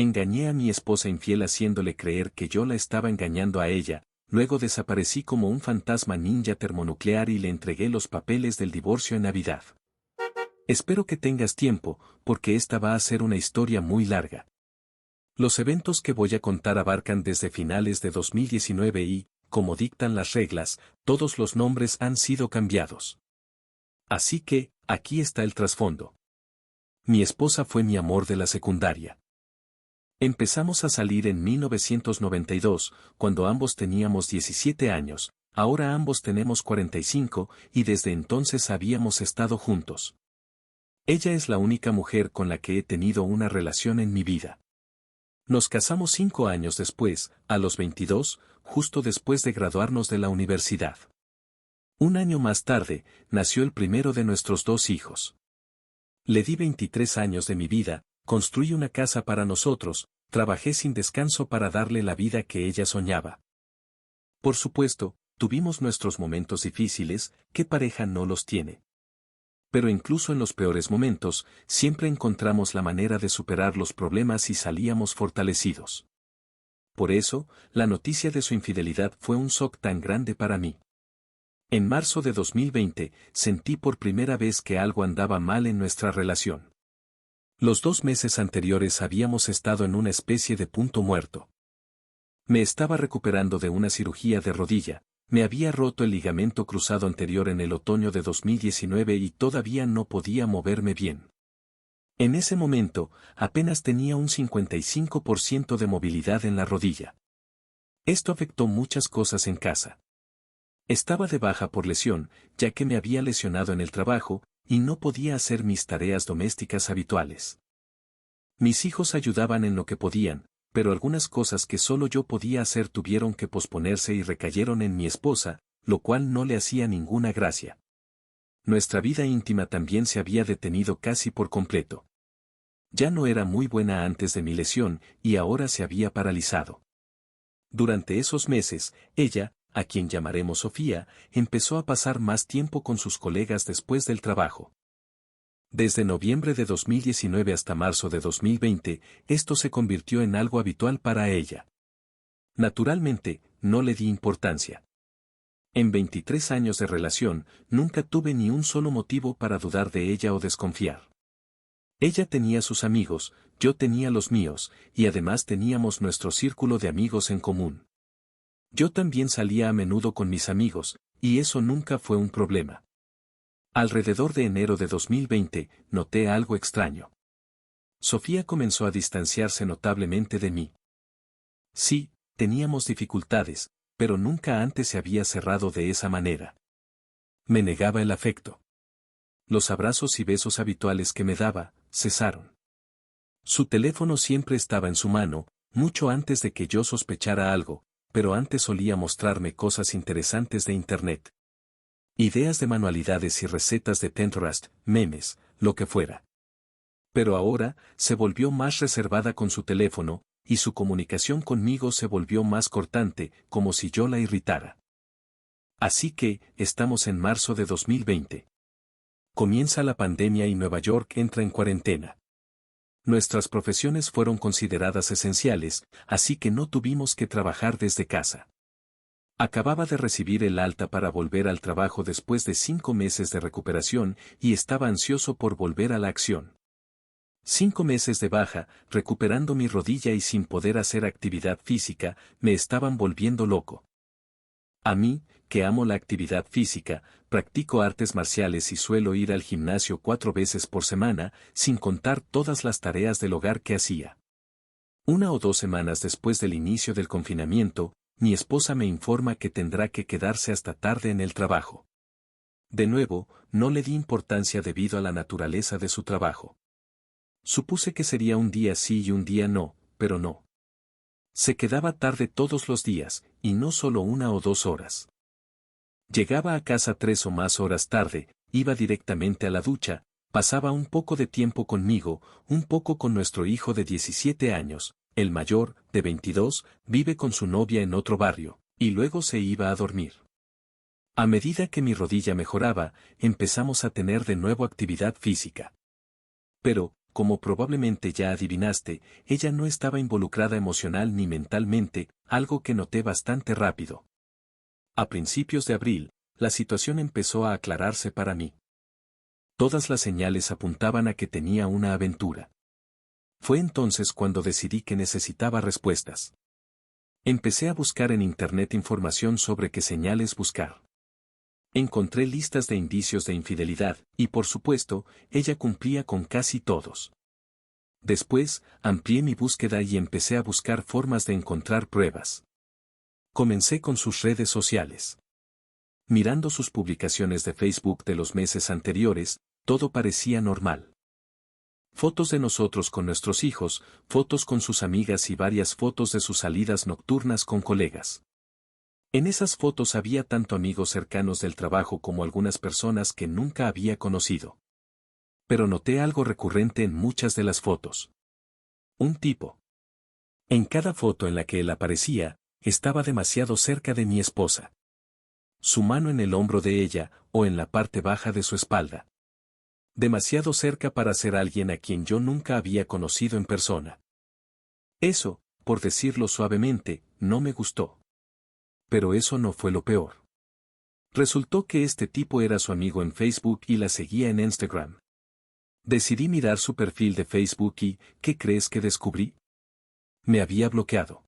Engañé a mi esposa infiel haciéndole creer que yo la estaba engañando a ella, luego desaparecí como un fantasma ninja termonuclear y le entregué los papeles del divorcio en Navidad. Espero que tengas tiempo, porque esta va a ser una historia muy larga. Los eventos que voy a contar abarcan desde finales de 2019 y, como dictan las reglas, todos los nombres han sido cambiados. Así que, aquí está el trasfondo. Mi esposa fue mi amor de la secundaria. Empezamos a salir en 1992, cuando ambos teníamos 17 años, ahora ambos tenemos 45, y desde entonces habíamos estado juntos. Ella es la única mujer con la que he tenido una relación en mi vida. Nos casamos 5 años después, a los 22, justo después de graduarnos de la universidad. Un año más tarde, nació el primero de nuestros 2 hijos. Le di 23 años de mi vida, construí una casa para nosotros, trabajé sin descanso para darle la vida que ella soñaba. Por supuesto, tuvimos nuestros momentos difíciles, ¿qué pareja no los tiene? Pero incluso en los peores momentos, siempre encontramos la manera de superar los problemas y salíamos fortalecidos. Por eso, la noticia de su infidelidad fue un shock tan grande para mí. En marzo de 2020, sentí por primera vez que algo andaba mal en nuestra relación. Los 2 meses anteriores habíamos estado en una especie de punto muerto. Me estaba recuperando de una cirugía de rodilla, me había roto el ligamento cruzado anterior en el otoño de 2019 y todavía no podía moverme bien. En ese momento, apenas tenía un 55% de movilidad en la rodilla. Esto afectó muchas cosas en casa. Estaba de baja por lesión, ya que me había lesionado en el trabajo, y no podía hacer mis tareas domésticas habituales. Mis hijos ayudaban en lo que podían, pero algunas cosas que solo yo podía hacer tuvieron que posponerse y recayeron en mi esposa, lo cual no le hacía ninguna gracia. Nuestra vida íntima también se había detenido casi por completo. Ya no era muy buena antes de mi lesión, y ahora se había paralizado. Durante esos meses, ella, a quien llamaremos Sofía, empezó a pasar más tiempo con sus colegas después del trabajo. Desde noviembre de 2019 hasta marzo de 2020, esto se convirtió en algo habitual para ella. Naturalmente, no le di importancia. En 23 años de relación, nunca tuve ni un solo motivo para dudar de ella o desconfiar. Ella tenía sus amigos, yo tenía los míos, y además teníamos nuestro círculo de amigos en común. Yo también salía a menudo con mis amigos, y eso nunca fue un problema. Alrededor de enero de 2020, noté algo extraño. Sofía comenzó a distanciarse notablemente de mí. Sí, teníamos dificultades, pero nunca antes se había cerrado de esa manera. Me negaba el afecto. Los abrazos y besos habituales que me daba, cesaron. Su teléfono siempre estaba en su mano, mucho antes de que yo sospechara algo, pero antes solía mostrarme cosas interesantes de Internet. Ideas de manualidades y recetas de Pinterest, memes, lo que fuera. Pero ahora, se volvió más reservada con su teléfono, y su comunicación conmigo se volvió más cortante, como si yo la irritara. Así que, estamos en marzo de 2020. Comienza la pandemia y Nueva York entra en cuarentena. Nuestras profesiones fueron consideradas esenciales, así que no tuvimos que trabajar desde casa. Acababa de recibir el alta para volver al trabajo después de 5 meses de recuperación y estaba ansioso por volver a la acción. 5 meses de baja, recuperando mi rodilla y sin poder hacer actividad física, me estaban volviendo loco. A mí, que amo la actividad física, practico artes marciales y suelo ir al gimnasio 4 veces por semana, sin contar todas las tareas del hogar que hacía. 1 o 2 semanas después del inicio del confinamiento, mi esposa me informa que tendrá que quedarse hasta tarde en el trabajo. De nuevo, no le di importancia debido a la naturaleza de su trabajo. Supuse que sería un día sí y un día no, pero no. Se quedaba tarde todos los días, y no solo 1 o 2 horas. Llegaba a casa 3 o más horas tarde, iba directamente a la ducha, pasaba un poco de tiempo conmigo, un poco con nuestro hijo de 17 años, el mayor, de 22, vive con su novia en otro barrio, y luego se iba a dormir. A medida que mi rodilla mejoraba, empezamos a tener de nuevo actividad física. Pero, como probablemente ya adivinaste, ella no estaba involucrada emocional ni mentalmente, algo que noté bastante rápido. A principios de abril, la situación empezó a aclararse para mí. Todas las señales apuntaban a que tenía una aventura. Fue entonces cuando decidí que necesitaba respuestas. Empecé a buscar en Internet información sobre qué señales buscar. Encontré listas de indicios de infidelidad, y por supuesto, ella cumplía con casi todos. Después, amplié mi búsqueda y empecé a buscar formas de encontrar pruebas. Comencé con sus redes sociales. Mirando sus publicaciones de Facebook de los meses anteriores, todo parecía normal. Fotos de nosotros con nuestros hijos, fotos con sus amigas y varias fotos de sus salidas nocturnas con colegas. En esas fotos había tanto amigos cercanos del trabajo como algunas personas que nunca había conocido. Pero noté algo recurrente en muchas de las fotos. Un tipo. En cada foto en la que él aparecía, estaba demasiado cerca de mi esposa. Su mano en el hombro de ella, o en la parte baja de su espalda. Demasiado cerca para ser alguien a quien yo nunca había conocido en persona. Eso, por decirlo suavemente, no me gustó. Pero eso no fue lo peor. Resultó que este tipo era su amigo en Facebook y la seguía en Instagram. Decidí mirar su perfil de Facebook y, ¿qué crees que descubrí? Me había bloqueado.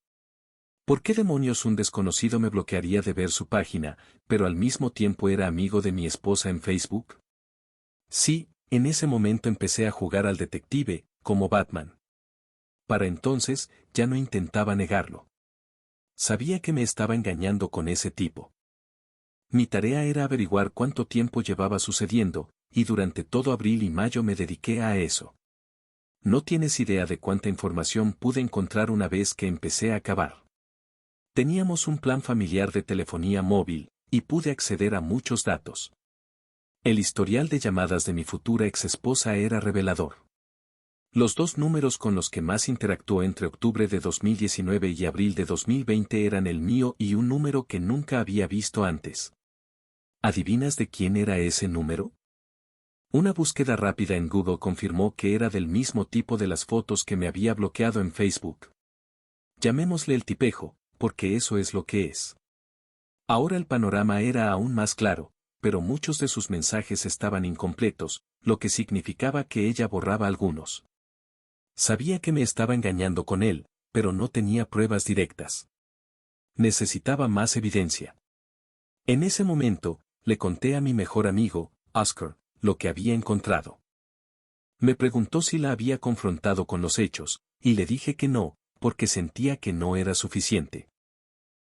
¿Por qué demonios un desconocido me bloquearía de ver su página, pero al mismo tiempo era amigo de mi esposa en Facebook? Sí, en ese momento empecé a jugar al detective, como Batman. Para entonces, ya no intentaba negarlo. Sabía que me estaba engañando con ese tipo. Mi tarea era averiguar cuánto tiempo llevaba sucediendo, y durante todo abril y mayo me dediqué a eso. No tienes idea de cuánta información pude encontrar una vez que empecé a cavar. Teníamos un plan familiar de telefonía móvil, y pude acceder a muchos datos. El historial de llamadas de mi futura exesposa era revelador. Los dos números con los que más interactuó entre octubre de 2019 y abril de 2020 eran el mío y un número que nunca había visto antes. ¿Adivinas de quién era ese número? Una búsqueda rápida en Google confirmó que era del mismo tipo de las fotos que me había bloqueado en Facebook. Llamémosle el tipejo, porque eso es lo que es. Ahora el panorama era aún más claro, pero muchos de sus mensajes estaban incompletos, lo que significaba que ella borraba algunos. Sabía que me estaba engañando con él, pero no tenía pruebas directas. Necesitaba más evidencia. En ese momento, le conté a mi mejor amigo, Oscar, lo que había encontrado. Me preguntó si la había confrontado con los hechos, y le dije que no, porque sentía que no era suficiente.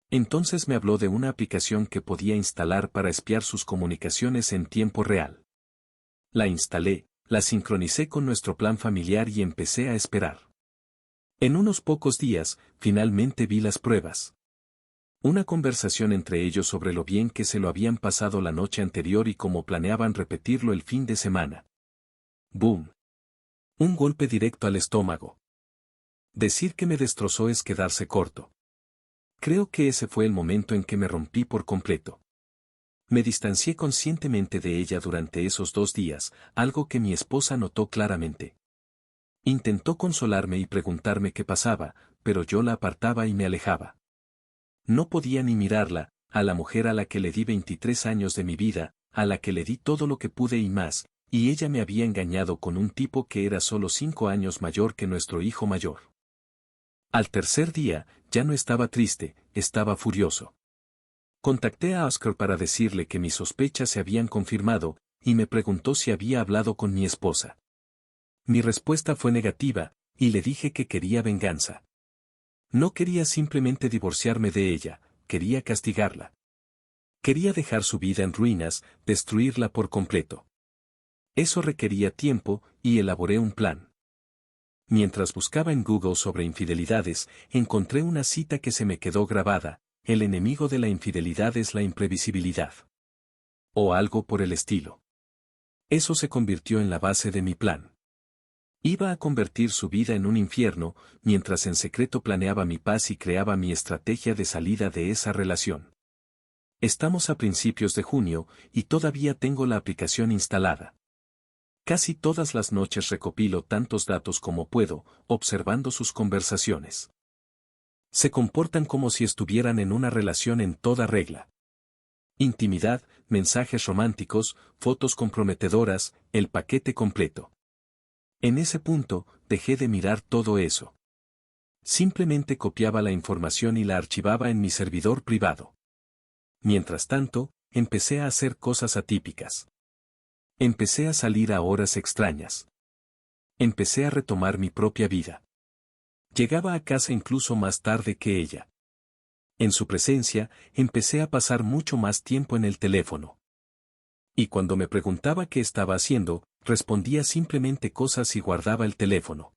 Entonces me habló de una aplicación que podía instalar para espiar sus comunicaciones en tiempo real. La instalé, la sincronicé con nuestro plan familiar y empecé a esperar. En unos pocos días, finalmente vi las pruebas. Una conversación entre ellos sobre lo bien que se lo habían pasado la noche anterior y cómo planeaban repetirlo el fin de semana. ¡Boom! Un golpe directo al estómago. Decir que me destrozó es quedarse corto. Creo que ese fue el momento en que me rompí por completo. Me distancié conscientemente de ella durante esos 2 días, algo que mi esposa notó claramente. Intentó consolarme y preguntarme qué pasaba, pero yo la apartaba y me alejaba. No podía ni mirarla, a la mujer a la que le di 23 años de mi vida, a la que le di todo lo que pude y más, y ella me había engañado con un tipo que era solo 5 años mayor que nuestro hijo mayor. Al tercer día, ya no estaba triste, estaba furioso. Contacté a Oscar para decirle que mis sospechas se habían confirmado, y me preguntó si había hablado con mi esposa. Mi respuesta fue negativa, y le dije que quería venganza. No quería simplemente divorciarme de ella, quería castigarla. Quería dejar su vida en ruinas, destruirla por completo. Eso requería tiempo, y elaboré un plan. Mientras buscaba en Google sobre infidelidades, encontré una cita que se me quedó grabada: el enemigo de la infidelidad es la imprevisibilidad. O algo por el estilo. Eso se convirtió en la base de mi plan. Iba a convertir su vida en un infierno, mientras en secreto planeaba mi paz y creaba mi estrategia de salida de esa relación. Estamos a principios de junio, y todavía tengo la aplicación instalada. Casi todas las noches recopilo tantos datos como puedo, observando sus conversaciones. Se comportan como si estuvieran en una relación en toda regla. Intimidad, mensajes románticos, fotos comprometedoras, el paquete completo. En ese punto, dejé de mirar todo eso. Simplemente copiaba la información y la archivaba en mi servidor privado. Mientras tanto, empecé a hacer cosas atípicas. Empecé a salir a horas extrañas. Empecé a retomar mi propia vida. Llegaba a casa incluso más tarde que ella. En su presencia, empecé a pasar mucho más tiempo en el teléfono. Y cuando me preguntaba qué estaba haciendo, respondía simplemente cosas y guardaba el teléfono.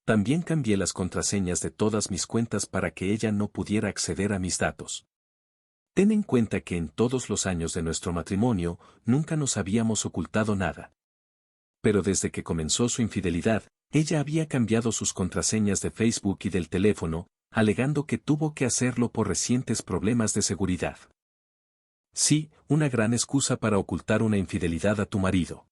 También cambié las contraseñas de todas mis cuentas para que ella no pudiera acceder a mis datos. Ten en cuenta que en todos los años de nuestro matrimonio, nunca nos habíamos ocultado nada. Pero desde que comenzó su infidelidad, ella había cambiado sus contraseñas de Facebook y del teléfono, alegando que tuvo que hacerlo por recientes problemas de seguridad. Sí, una gran excusa para ocultar una infidelidad a tu marido.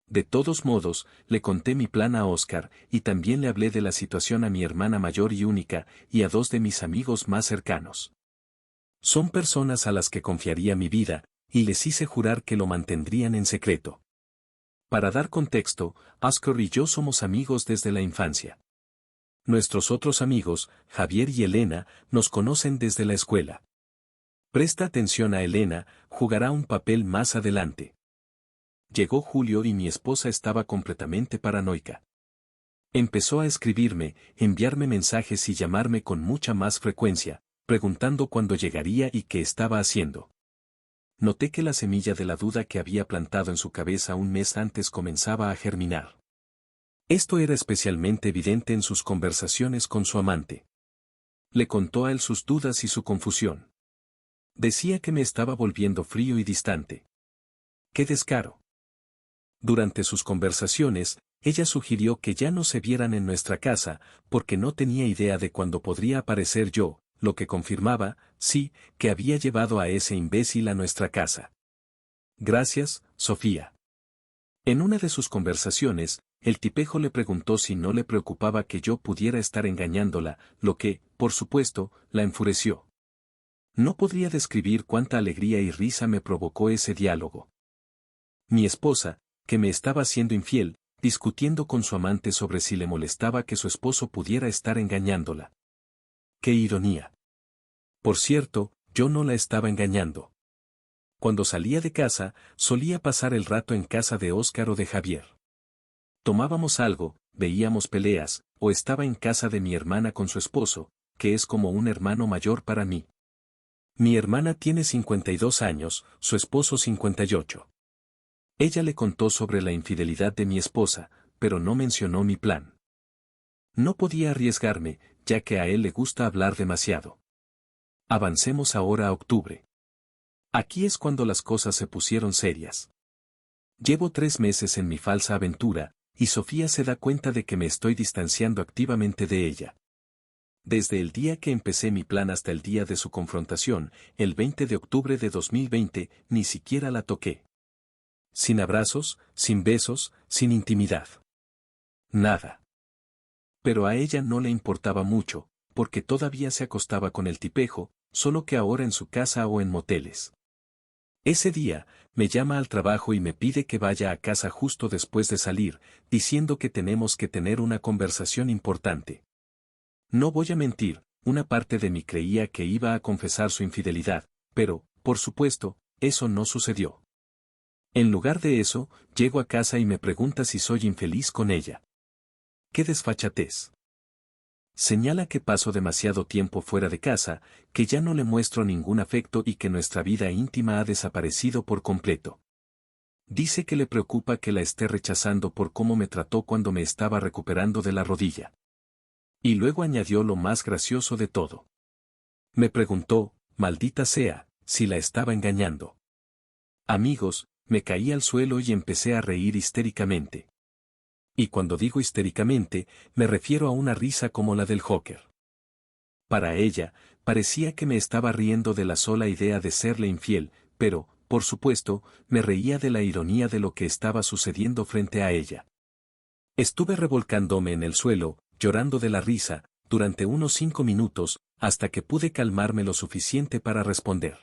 De todos modos, le conté mi plan a Oscar, y también le hablé de la situación a mi hermana mayor y única, y a 2 de mis amigos más cercanos. Son personas a las que confiaría mi vida, y les hice jurar que lo mantendrían en secreto. Para dar contexto, Oscar y yo somos amigos desde la infancia. Nuestros otros amigos, Javier y Elena, nos conocen desde la escuela. Presta atención a Elena, jugará un papel más adelante. Llegó julio y mi esposa estaba completamente paranoica. Empezó a escribirme, enviarme mensajes y llamarme con mucha más frecuencia, preguntando cuándo llegaría y qué estaba haciendo. Noté que la semilla de la duda que había plantado en su cabeza un mes antes comenzaba a germinar. Esto era especialmente evidente en sus conversaciones con su amante. Le contó a él sus dudas y su confusión. Decía que me estaba volviendo frío y distante. ¡Qué descaro! Durante sus conversaciones, ella sugirió que ya no se vieran en nuestra casa, porque no tenía idea de cuándo podría aparecer yo, lo que confirmaba, sí, que había llevado a ese imbécil a nuestra casa. Gracias, Sofía. En una de sus conversaciones, el tipejo le preguntó si no le preocupaba que yo pudiera estar engañándola, lo que, por supuesto, la enfureció. No podría describir cuánta alegría y risa me provocó ese diálogo. Mi esposa, que me estaba siendo infiel, discutiendo con su amante sobre si le molestaba que su esposo pudiera estar engañándola. ¡Qué ironía! Por cierto, yo no la estaba engañando. Cuando salía de casa, solía pasar el rato en casa de Óscar o de Javier. Tomábamos algo, veíamos peleas, o estaba en casa de mi hermana con su esposo, que es como un hermano mayor para mí. Mi hermana tiene 52 años, su esposo 58. Ella le contó sobre la infidelidad de mi esposa, pero no mencionó mi plan. No podía arriesgarme, ya que a él le gusta hablar demasiado. Avancemos ahora a octubre. Aquí es cuando las cosas se pusieron serias. Llevo 3 meses en mi falsa aventura, y Sofía se da cuenta de que me estoy distanciando activamente de ella. Desde el día que empecé mi plan hasta el día de su confrontación, el 20 de octubre de 2020, ni siquiera la toqué. Sin abrazos, sin besos, sin intimidad. Nada. Pero a ella no le importaba mucho, porque todavía se acostaba con el tipejo, solo que ahora en su casa o en moteles. Ese día, me llama al trabajo y me pide que vaya a casa justo después de salir, diciendo que tenemos que tener una conversación importante. No voy a mentir, una parte de mí creía que iba a confesar su infidelidad, pero, por supuesto, eso no sucedió. En lugar de eso, llego a casa y me pregunta si soy infeliz con ella. ¡Qué desfachatez! Señala que paso demasiado tiempo fuera de casa, que ya no le muestro ningún afecto y que nuestra vida íntima ha desaparecido por completo. Dice que le preocupa que la esté rechazando por cómo me trató cuando me estaba recuperando de la rodilla. Y luego añadió lo más gracioso de todo. Me preguntó, maldita sea, si la estaba engañando. Amigos, me caí al suelo y empecé a reír histéricamente. Y cuando digo histéricamente, me refiero a una risa como la del Joker. Para ella, parecía que me estaba riendo de la sola idea de serle infiel, pero, por supuesto, me reía de la ironía de lo que estaba sucediendo frente a ella. Estuve revolcándome en el suelo, llorando de la risa, durante unos 5 minutos, hasta que pude calmarme lo suficiente para responder.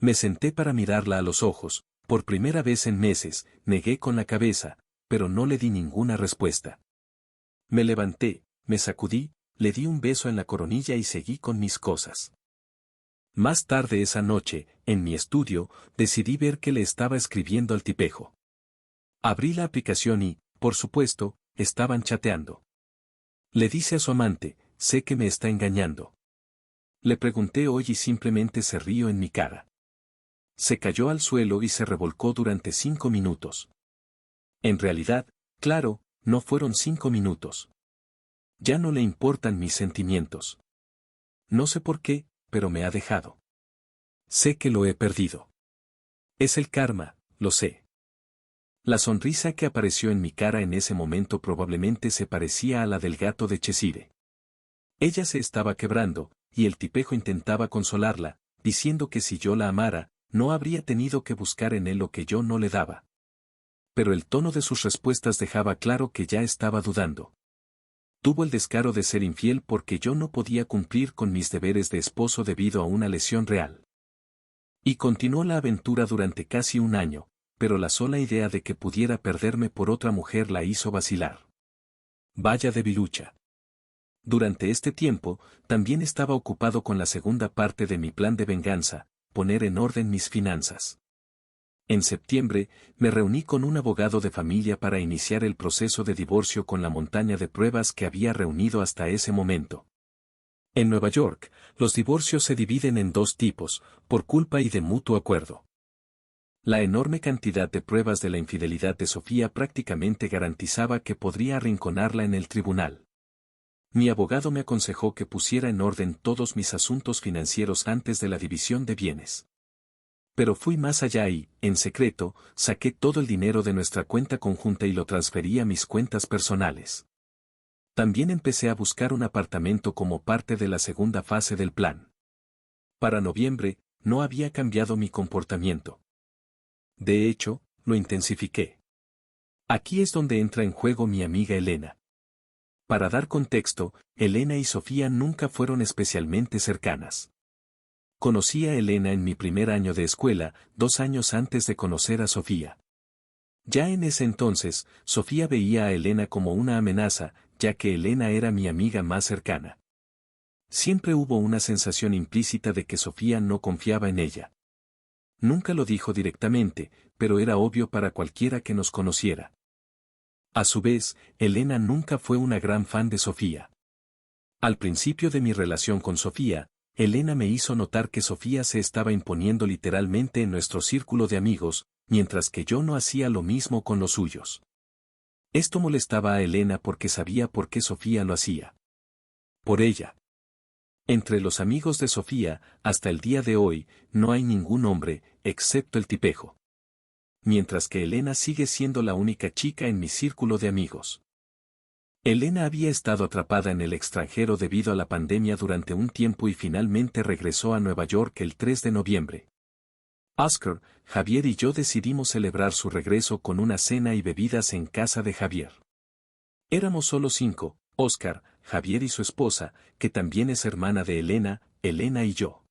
Me senté para mirarla a los ojos, por primera vez en meses, negué con la cabeza, pero no le di ninguna respuesta. Me levanté, me sacudí, le di un beso en la coronilla y seguí con mis cosas. Más tarde esa noche, en mi estudio, decidí ver qué le estaba escribiendo al tipejo. Abrí la aplicación y, por supuesto, estaban chateando. Le dice a su amante, sé que me está engañando. Le pregunté hoy y simplemente se rió en mi cara. Se cayó al suelo y se revolcó durante 5 minutos. En realidad, claro, no fueron 5 minutos. Ya no le importan mis sentimientos. No sé por qué, pero me ha dejado. Sé que lo he perdido. Es el karma, lo sé. La sonrisa que apareció en mi cara en ese momento probablemente se parecía a la del gato de Cheshire. Ella se estaba quebrando, y el tipejo intentaba consolarla, diciendo que si yo la amara, no habría tenido que buscar en él lo que yo no le daba. Pero el tono de sus respuestas dejaba claro que ya estaba dudando. Tuvo el descaro de ser infiel porque yo no podía cumplir con mis deberes de esposo debido a una lesión real. Y continuó la aventura durante casi un año, pero la sola idea de que pudiera perderme por otra mujer la hizo vacilar. Vaya debilucha. Durante este tiempo, también estaba ocupado con la segunda parte de mi plan de venganza, poner en orden mis finanzas. En septiembre, me reuní con un abogado de familia para iniciar el proceso de divorcio con la montaña de pruebas que había reunido hasta ese momento. En Nueva York, los divorcios se dividen en 2 tipos, por culpa y de mutuo acuerdo. La enorme cantidad de pruebas de la infidelidad de Sofía prácticamente garantizaba que podría arrinconarla en el tribunal. Mi abogado me aconsejó que pusiera en orden todos mis asuntos financieros antes de la división de bienes. Pero fui más allá y, en secreto, saqué todo el dinero de nuestra cuenta conjunta y lo transferí a mis cuentas personales. También empecé a buscar un apartamento como parte de la segunda fase del plan. Para noviembre, no había cambiado mi comportamiento. De hecho, lo intensifiqué. Aquí es donde entra en juego mi amiga Elena. Para dar contexto, Elena y Sofía nunca fueron especialmente cercanas. Conocí a Elena en mi primer año de escuela, 2 años antes de conocer a Sofía. Ya en ese entonces, Sofía veía a Elena como una amenaza, ya que Elena era mi amiga más cercana. Siempre hubo una sensación implícita de que Sofía no confiaba en ella. Nunca lo dijo directamente, pero era obvio para cualquiera que nos conociera. A su vez, Elena nunca fue una gran fan de Sofía. Al principio de mi relación con Sofía, Elena me hizo notar que Sofía se estaba imponiendo literalmente en nuestro círculo de amigos, mientras que yo no hacía lo mismo con los suyos. Esto molestaba a Elena porque sabía por qué Sofía lo hacía. Por ella. Entre los amigos de Sofía, hasta el día de hoy, no hay ningún hombre, excepto el tipejo. Mientras que Elena sigue siendo la única chica en mi círculo de amigos. Elena había estado atrapada en el extranjero debido a la pandemia durante un tiempo y finalmente regresó a Nueva York el 3 de noviembre. Oscar, Javier y yo decidimos celebrar su regreso con una cena y bebidas en casa de Javier. Éramos solo 5, Oscar, Javier y su esposa, que también es hermana de Elena, Elena y yo.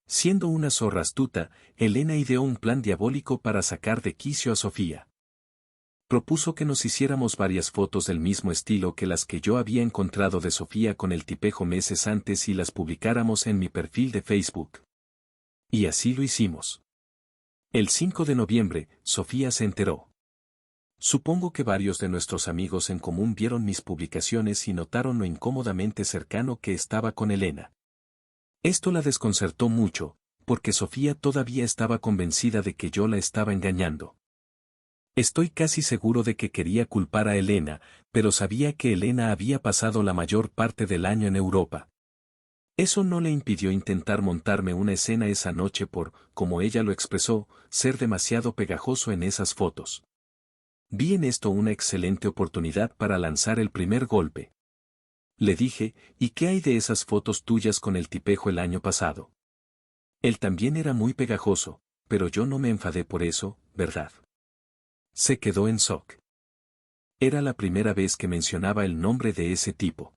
Siendo una zorra astuta, Elena ideó un plan diabólico para sacar de quicio a Sofía. Propuso que nos hiciéramos varias fotos del mismo estilo que las que yo había encontrado de Sofía con el tipejo meses antes y las publicáramos en mi perfil de Facebook. Y así lo hicimos. El 5 de noviembre, Sofía se enteró. Supongo que varios de nuestros amigos en común vieron mis publicaciones y notaron lo incómodamente cercano que estaba con Elena. Esto la desconcertó mucho, porque Sofía todavía estaba convencida de que yo la estaba engañando. Estoy casi seguro de que quería culpar a Elena, pero sabía que Elena había pasado la mayor parte del año en Europa. Eso no le impidió intentar montarme una escena esa noche por, como ella lo expresó, ser demasiado pegajoso en esas fotos. Vi en esto una excelente oportunidad para lanzar el primer golpe. Le dije, ¿y qué hay de esas fotos tuyas con el tipejo el año pasado? Él también era muy pegajoso, pero yo no me enfadé por eso, ¿verdad? Se quedó en shock. Era la primera vez que mencionaba el nombre de ese tipo.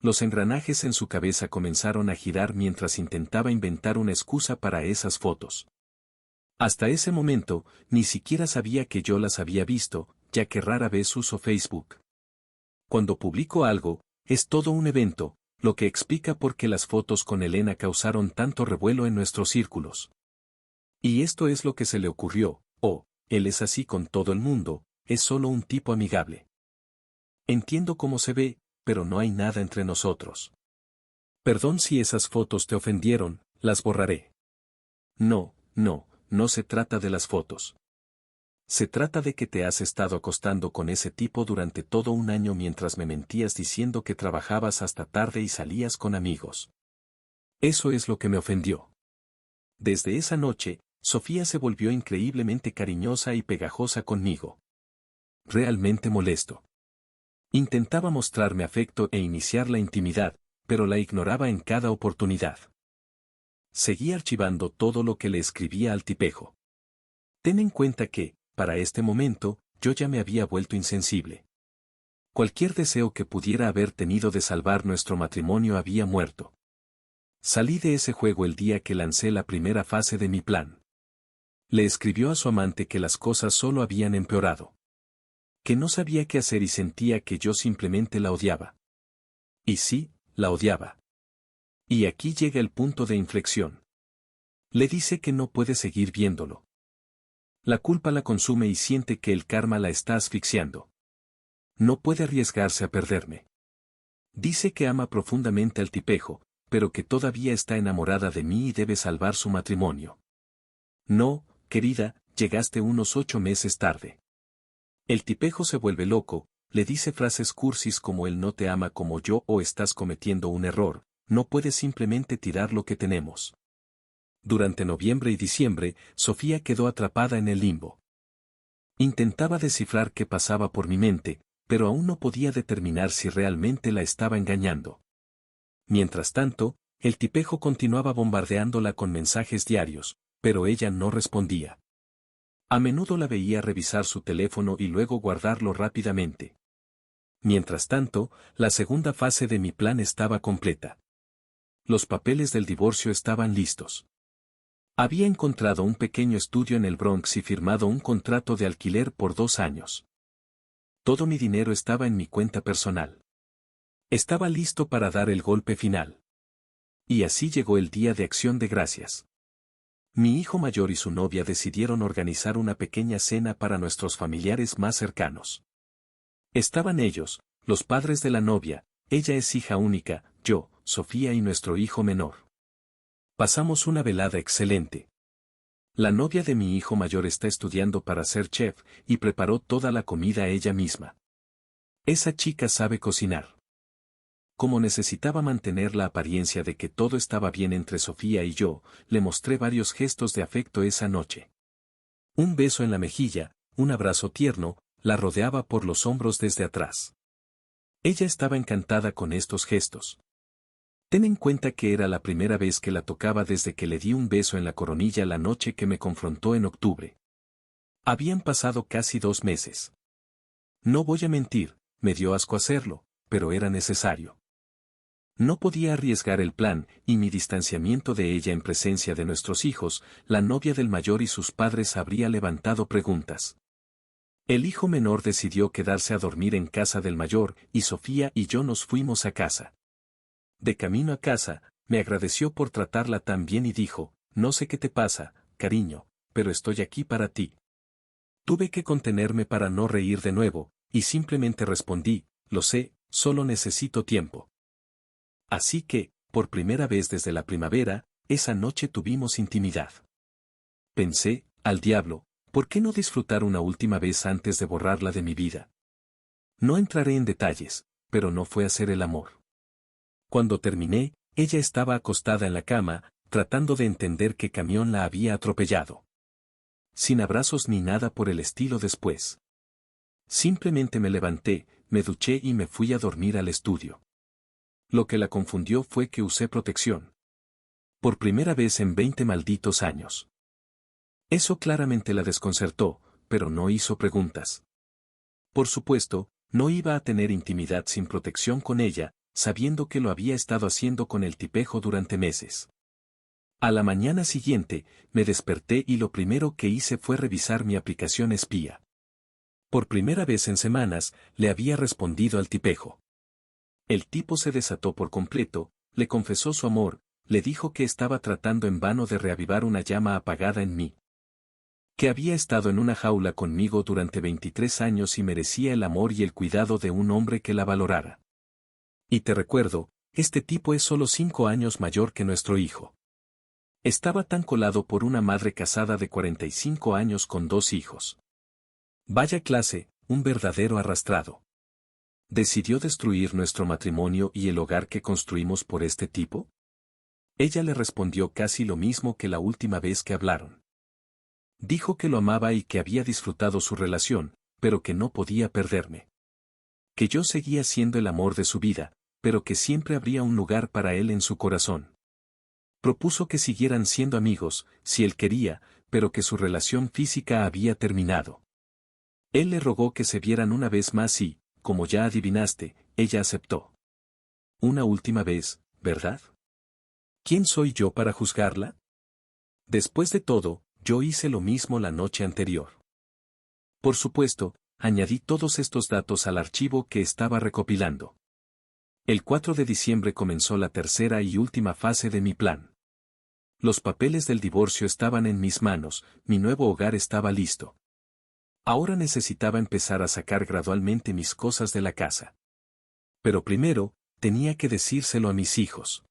Los engranajes en su cabeza comenzaron a girar mientras intentaba inventar una excusa para esas fotos. Hasta ese momento, ni siquiera sabía que yo las había visto, ya que rara vez uso Facebook. Cuando publico algo, es todo un evento, lo que explica por qué las fotos con Elena causaron tanto revuelo en nuestros círculos. Y esto es lo que se le ocurrió, él es así con todo el mundo, es solo un tipo amigable. Entiendo cómo se ve, pero no hay nada entre nosotros. Perdón si esas fotos te ofendieron, las borraré. No, no se trata de las fotos. Se trata de que te has estado acostando con ese tipo durante todo un año mientras me mentías diciendo que trabajabas hasta tarde y salías con amigos. Eso es lo que me ofendió. Desde esa noche, Sofía se volvió increíblemente cariñosa y pegajosa conmigo. Realmente molesto. Intentaba mostrarme afecto e iniciar la intimidad, pero la ignoraba en cada oportunidad. Seguí archivando todo lo que le escribía al tipejo. Ten en cuenta que, para este momento, yo ya me había vuelto insensible. Cualquier deseo que pudiera haber tenido de salvar nuestro matrimonio había muerto. Salí de ese juego el día que lancé la primera fase de mi plan. Le escribió a su amante que las cosas solo habían empeorado. Que no sabía qué hacer y sentía que yo simplemente la odiaba. Y sí, la odiaba. Y aquí llega el punto de inflexión. Le dice que no puede seguir viéndolo. La culpa la consume y siente que el karma la está asfixiando. No puede arriesgarse a perderme. Dice que ama profundamente al tipejo, pero que todavía está enamorada de mí y debe salvar su matrimonio. No, querida, llegaste unos 8 meses tarde. El tipejo se vuelve loco, le dice frases cursis como él no te ama como yo o estás cometiendo un error, no puedes simplemente tirar lo que tenemos. Durante noviembre y diciembre, Sofía quedó atrapada en el limbo. Intentaba descifrar qué pasaba por mi mente, pero aún no podía determinar si realmente la estaba engañando. Mientras tanto, el tipejo continuaba bombardeándola con mensajes diarios, pero ella no respondía. A menudo la veía revisar su teléfono y luego guardarlo rápidamente. Mientras tanto, la segunda fase de mi plan estaba completa. Los papeles del divorcio estaban listos. Había encontrado un pequeño estudio en el Bronx y firmado un contrato de alquiler por 2 años. Todo mi dinero estaba en mi cuenta personal. Estaba listo para dar el golpe final. Y así llegó el día de Acción de Gracias. Mi hijo mayor y su novia decidieron organizar una pequeña cena para nuestros familiares más cercanos. Estaban ellos, los padres de la novia, ella es hija única, yo, Sofía y nuestro hijo menor. Pasamos una velada excelente. La novia de mi hijo mayor está estudiando para ser chef y preparó toda la comida ella misma. Esa chica sabe cocinar. Como necesitaba mantener la apariencia de que todo estaba bien entre Sofía y yo, le mostré varios gestos de afecto esa noche. Un beso en la mejilla, un abrazo tierno, la rodeaba por los hombros desde atrás. Ella estaba encantada con estos gestos. Ten en cuenta que era la primera vez que la tocaba desde que le di un beso en la coronilla la noche que me confrontó en octubre. Habían pasado casi 2 meses. No voy a mentir, me dio asco hacerlo, pero era necesario. No podía arriesgar el plan, y mi distanciamiento de ella en presencia de nuestros hijos, la novia del mayor y sus padres habría levantado preguntas. El hijo menor decidió quedarse a dormir en casa del mayor, y Sofía y yo nos fuimos a casa. De camino a casa, me agradeció por tratarla tan bien y dijo, no sé qué te pasa, cariño, pero estoy aquí para ti. Tuve que contenerme para no reír de nuevo, y simplemente respondí, lo sé, solo necesito tiempo. Así que, por primera vez desde la primavera, esa noche tuvimos intimidad. Pensé, al diablo, ¿por qué no disfrutar una última vez antes de borrarla de mi vida? No entraré en detalles, pero no fue hacer el amor. Cuando terminé, ella estaba acostada en la cama, tratando de entender qué camión la había atropellado. Sin abrazos ni nada por el estilo después. Simplemente me levanté, me duché y me fui a dormir al estudio. Lo que la confundió fue que usé protección. Por primera vez en 20 malditos años. Eso claramente la desconcertó, pero no hizo preguntas. Por supuesto, no iba a tener intimidad sin protección con ella, sabiendo que lo había estado haciendo con el tipejo durante meses. A la mañana siguiente, me desperté y lo primero que hice fue revisar mi aplicación espía. Por primera vez en semanas, le había respondido al tipejo. El tipo se desató por completo, le confesó su amor, le dijo que estaba tratando en vano de reavivar una llama apagada en mí. Que había estado en una jaula conmigo durante 23 años y merecía el amor y el cuidado de un hombre que la valorara. Y te recuerdo, este tipo es solo 5 años mayor que nuestro hijo. Estaba tan colado por una madre casada de 45 años con 2 hijos. Vaya clase, un verdadero arrastrado. ¿Decidió destruir nuestro matrimonio y el hogar que construimos por este tipo? Ella le respondió casi lo mismo que la última vez que hablaron. Dijo que lo amaba y que había disfrutado su relación, pero que no podía perderme. Que yo seguía siendo el amor de su vida, pero que siempre habría un lugar para él en su corazón. Propuso que siguieran siendo amigos, si él quería, pero que su relación física había terminado. Él le rogó que se vieran una vez más y, como ya adivinaste, ella aceptó. Una última vez, ¿verdad? ¿Quién soy yo para juzgarla? Después de todo, yo hice lo mismo la noche anterior. Por supuesto, añadí todos estos datos al archivo que estaba recopilando. El 4 de diciembre comenzó la tercera y última fase de mi plan. Los papeles del divorcio estaban en mis manos, mi nuevo hogar estaba listo. Ahora necesitaba empezar a sacar gradualmente mis cosas de la casa. Pero primero, tenía que decírselo a mis hijos.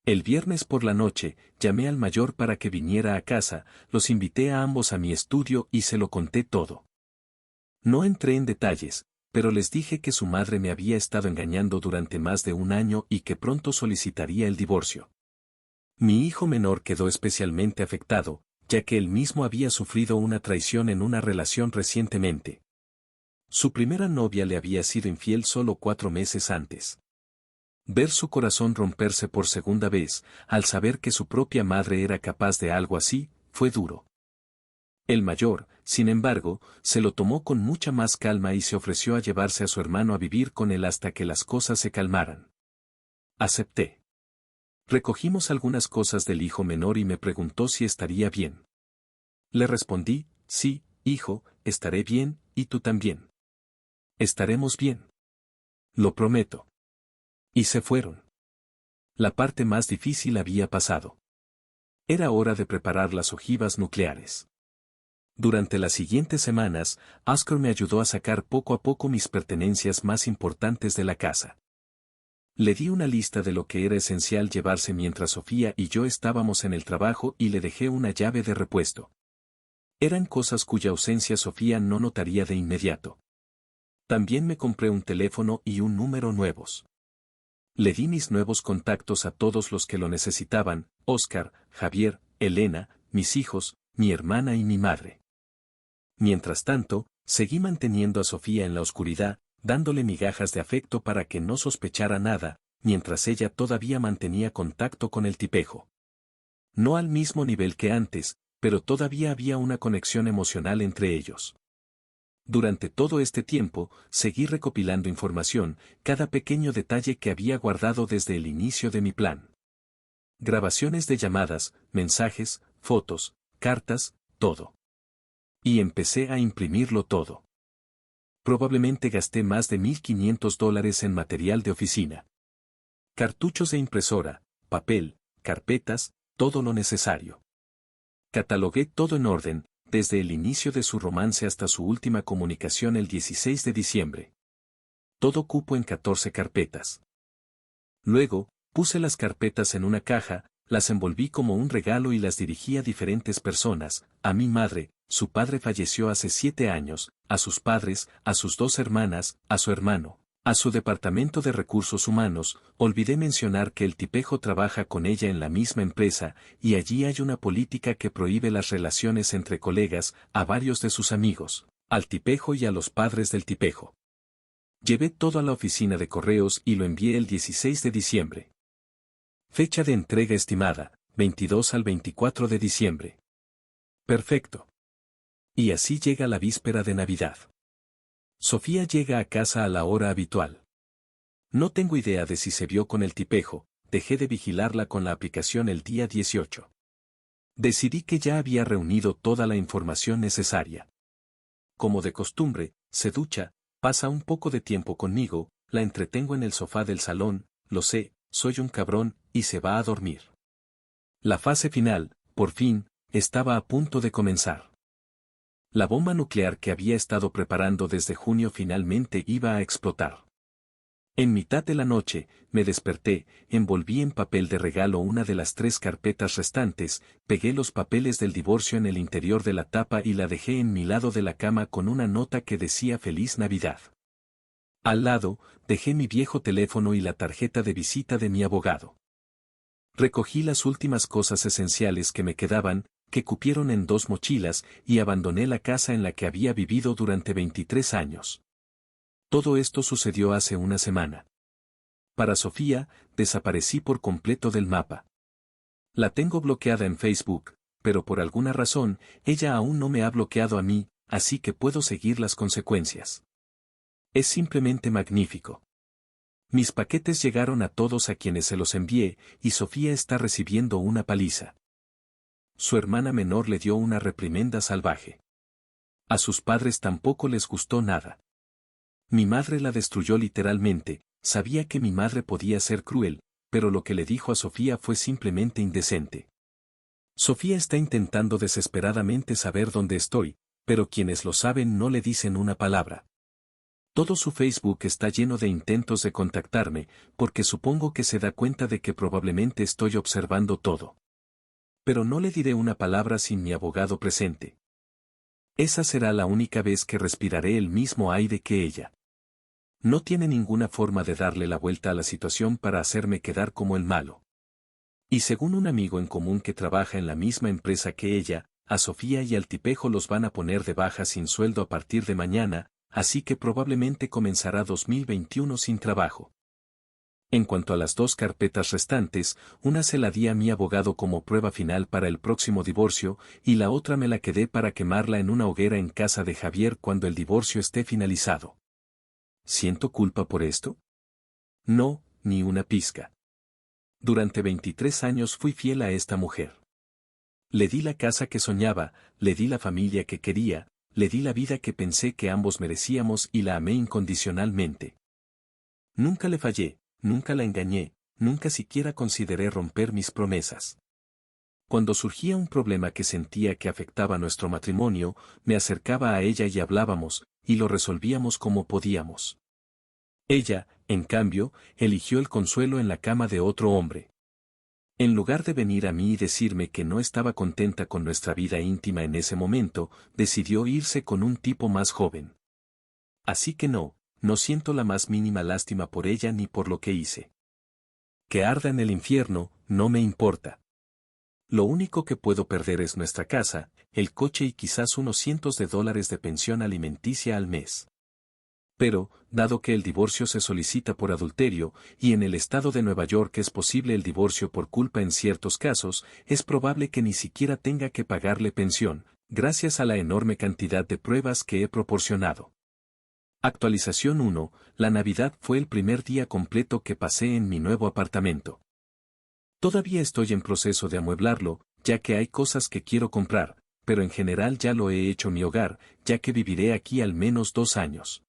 El viernes por la noche, llamé al mayor para que viniera a casa, los invité a ambos a mi estudio y se lo conté todo. No entré en detalles, pero les dije que su madre me había estado engañando durante más de un año y que pronto solicitaría el divorcio. Mi hijo menor quedó especialmente afectado, ya que él mismo había sufrido una traición en una relación recientemente. Su primera novia le había sido infiel solo 4 meses antes. Ver su corazón romperse por segunda vez, al saber que su propia madre era capaz de algo así, fue duro. El mayor, sin embargo, se lo tomó con mucha más calma y se ofreció a llevarse a su hermano a vivir con él hasta que las cosas se calmaran. Acepté. Recogimos algunas cosas del hijo menor y me preguntó si estaría bien. Le respondí, sí, hijo, estaré bien, y tú también. Estaremos bien. Lo prometo. Y se fueron. La parte más difícil había pasado. Era hora de preparar las ojivas nucleares. Durante las siguientes semanas, Oscar me ayudó a sacar poco a poco mis pertenencias más importantes de la casa. Le di una lista de lo que era esencial llevarse mientras Sofía y yo estábamos en el trabajo y le dejé una llave de repuesto. Eran cosas cuya ausencia Sofía no notaría de inmediato. También me compré un teléfono y un número nuevos. Le di mis nuevos contactos a todos los que lo necesitaban, Oscar, Javier, Elena, mis hijos, mi hermana y mi madre. Mientras tanto, seguí manteniendo a Sofía en la oscuridad, dándole migajas de afecto para que no sospechara nada, mientras ella todavía mantenía contacto con el tipejo. No al mismo nivel que antes, pero todavía había una conexión emocional entre ellos. Durante todo este tiempo, seguí recopilando información, cada pequeño detalle que había guardado desde el inicio de mi plan. Grabaciones de llamadas, mensajes, fotos, cartas, todo. Y empecé a imprimirlo todo. Probablemente gasté más de $1,500 en material de oficina. Cartuchos de impresora, papel, carpetas, todo lo necesario. Catalogué todo en orden, desde el inicio de su romance hasta su última comunicación el 16 de diciembre. Todo cupo en 14 carpetas. Luego, puse las carpetas en una caja, las envolví como un regalo y las dirigí a diferentes personas, a mi madre, su padre falleció hace 7 años, a sus padres, a sus 2 hermanas, a su hermano, a su departamento de recursos humanos. Olvidé mencionar que el tipejo trabaja con ella en la misma empresa, y allí hay una política que prohíbe las relaciones entre colegas, a varios de sus amigos, al tipejo y a los padres del tipejo. Llevé todo a la oficina de correos y lo envié el 16 de diciembre. Fecha de entrega estimada, 22 al 24 de diciembre. Perfecto. Y así llega la víspera de Navidad. Sofía llega a casa a la hora habitual. No tengo idea de si se vio con el tipejo, dejé de vigilarla con la aplicación el día 18. Decidí que ya había reunido toda la información necesaria. Como de costumbre, se ducha, pasa un poco de tiempo conmigo, la entretengo en el sofá del salón, lo sé, soy un cabrón, y se va a dormir. La fase final, por fin, estaba a punto de comenzar. La bomba nuclear que había estado preparando desde junio finalmente iba a explotar. En mitad de la noche, me desperté, envolví en papel de regalo una de las 3 carpetas restantes, pegué los papeles del divorcio en el interior de la tapa y la dejé en mi lado de la cama con una nota que decía Feliz Navidad. Al lado, dejé mi viejo teléfono y la tarjeta de visita de mi abogado. Recogí las últimas cosas esenciales que me quedaban, que cupieron en 2 mochilas, y abandoné la casa en la que había vivido durante 23 años. Todo esto sucedió hace una semana. Para Sofía, desaparecí por completo del mapa. La tengo bloqueada en Facebook, pero por alguna razón, ella aún no me ha bloqueado a mí, así que puedo seguir las consecuencias. Es simplemente magnífico. Mis paquetes llegaron a todos a quienes se los envié, y Sofía está recibiendo una paliza. Su hermana menor le dio una reprimenda salvaje. A sus padres tampoco les gustó nada. Mi madre la destruyó literalmente, sabía que mi madre podía ser cruel, pero lo que le dijo a Sofía fue simplemente indecente. Sofía está intentando desesperadamente saber dónde estoy, pero quienes lo saben no le dicen una palabra. Todo su Facebook está lleno de intentos de contactarme, porque supongo que se da cuenta de que probablemente estoy observando todo. Pero no le diré una palabra sin mi abogado presente. Esa será la única vez que respiraré el mismo aire que ella. No tiene ninguna forma de darle la vuelta a la situación para hacerme quedar como el malo. Y según un amigo en común que trabaja en la misma empresa que ella, a Sofía y al tipejo los van a poner de baja sin sueldo a partir de mañana, así que probablemente comenzará 2021 sin trabajo. En cuanto a las 2 carpetas restantes, una se la di a mi abogado como prueba final para el próximo divorcio, y la otra me la quedé para quemarla en una hoguera en casa de Javier cuando el divorcio esté finalizado. ¿Siento culpa por esto? No, ni una pizca. Durante 23 años fui fiel a esta mujer. Le di la casa que soñaba, le di la familia que quería, le di la vida que pensé que ambos merecíamos y la amé incondicionalmente. Nunca le fallé, nunca la engañé, nunca siquiera consideré romper mis promesas. Cuando surgía un problema que sentía que afectaba nuestro matrimonio, me acercaba a ella y hablábamos, y lo resolvíamos como podíamos. Ella, en cambio, eligió el consuelo en la cama de otro hombre. En lugar de venir a mí y decirme que no estaba contenta con nuestra vida íntima en ese momento, decidió irse con un tipo más joven. Así que no siento la más mínima lástima por ella ni por lo que hice. Que arda en el infierno, no me importa. Lo único que puedo perder es nuestra casa, el coche y quizás unos cientos de dólares de pensión alimenticia al mes. Pero, dado que el divorcio se solicita por adulterio, y en el estado de Nueva York es posible el divorcio por culpa en ciertos casos, es probable que ni siquiera tenga que pagarle pensión, gracias a la enorme cantidad de pruebas que he proporcionado. Actualización 1. La Navidad fue el primer día completo que pasé en mi nuevo apartamento. Todavía estoy en proceso de amueblarlo, ya que hay cosas que quiero comprar, pero en general ya lo he hecho mi hogar, ya que viviré aquí al menos 2 años.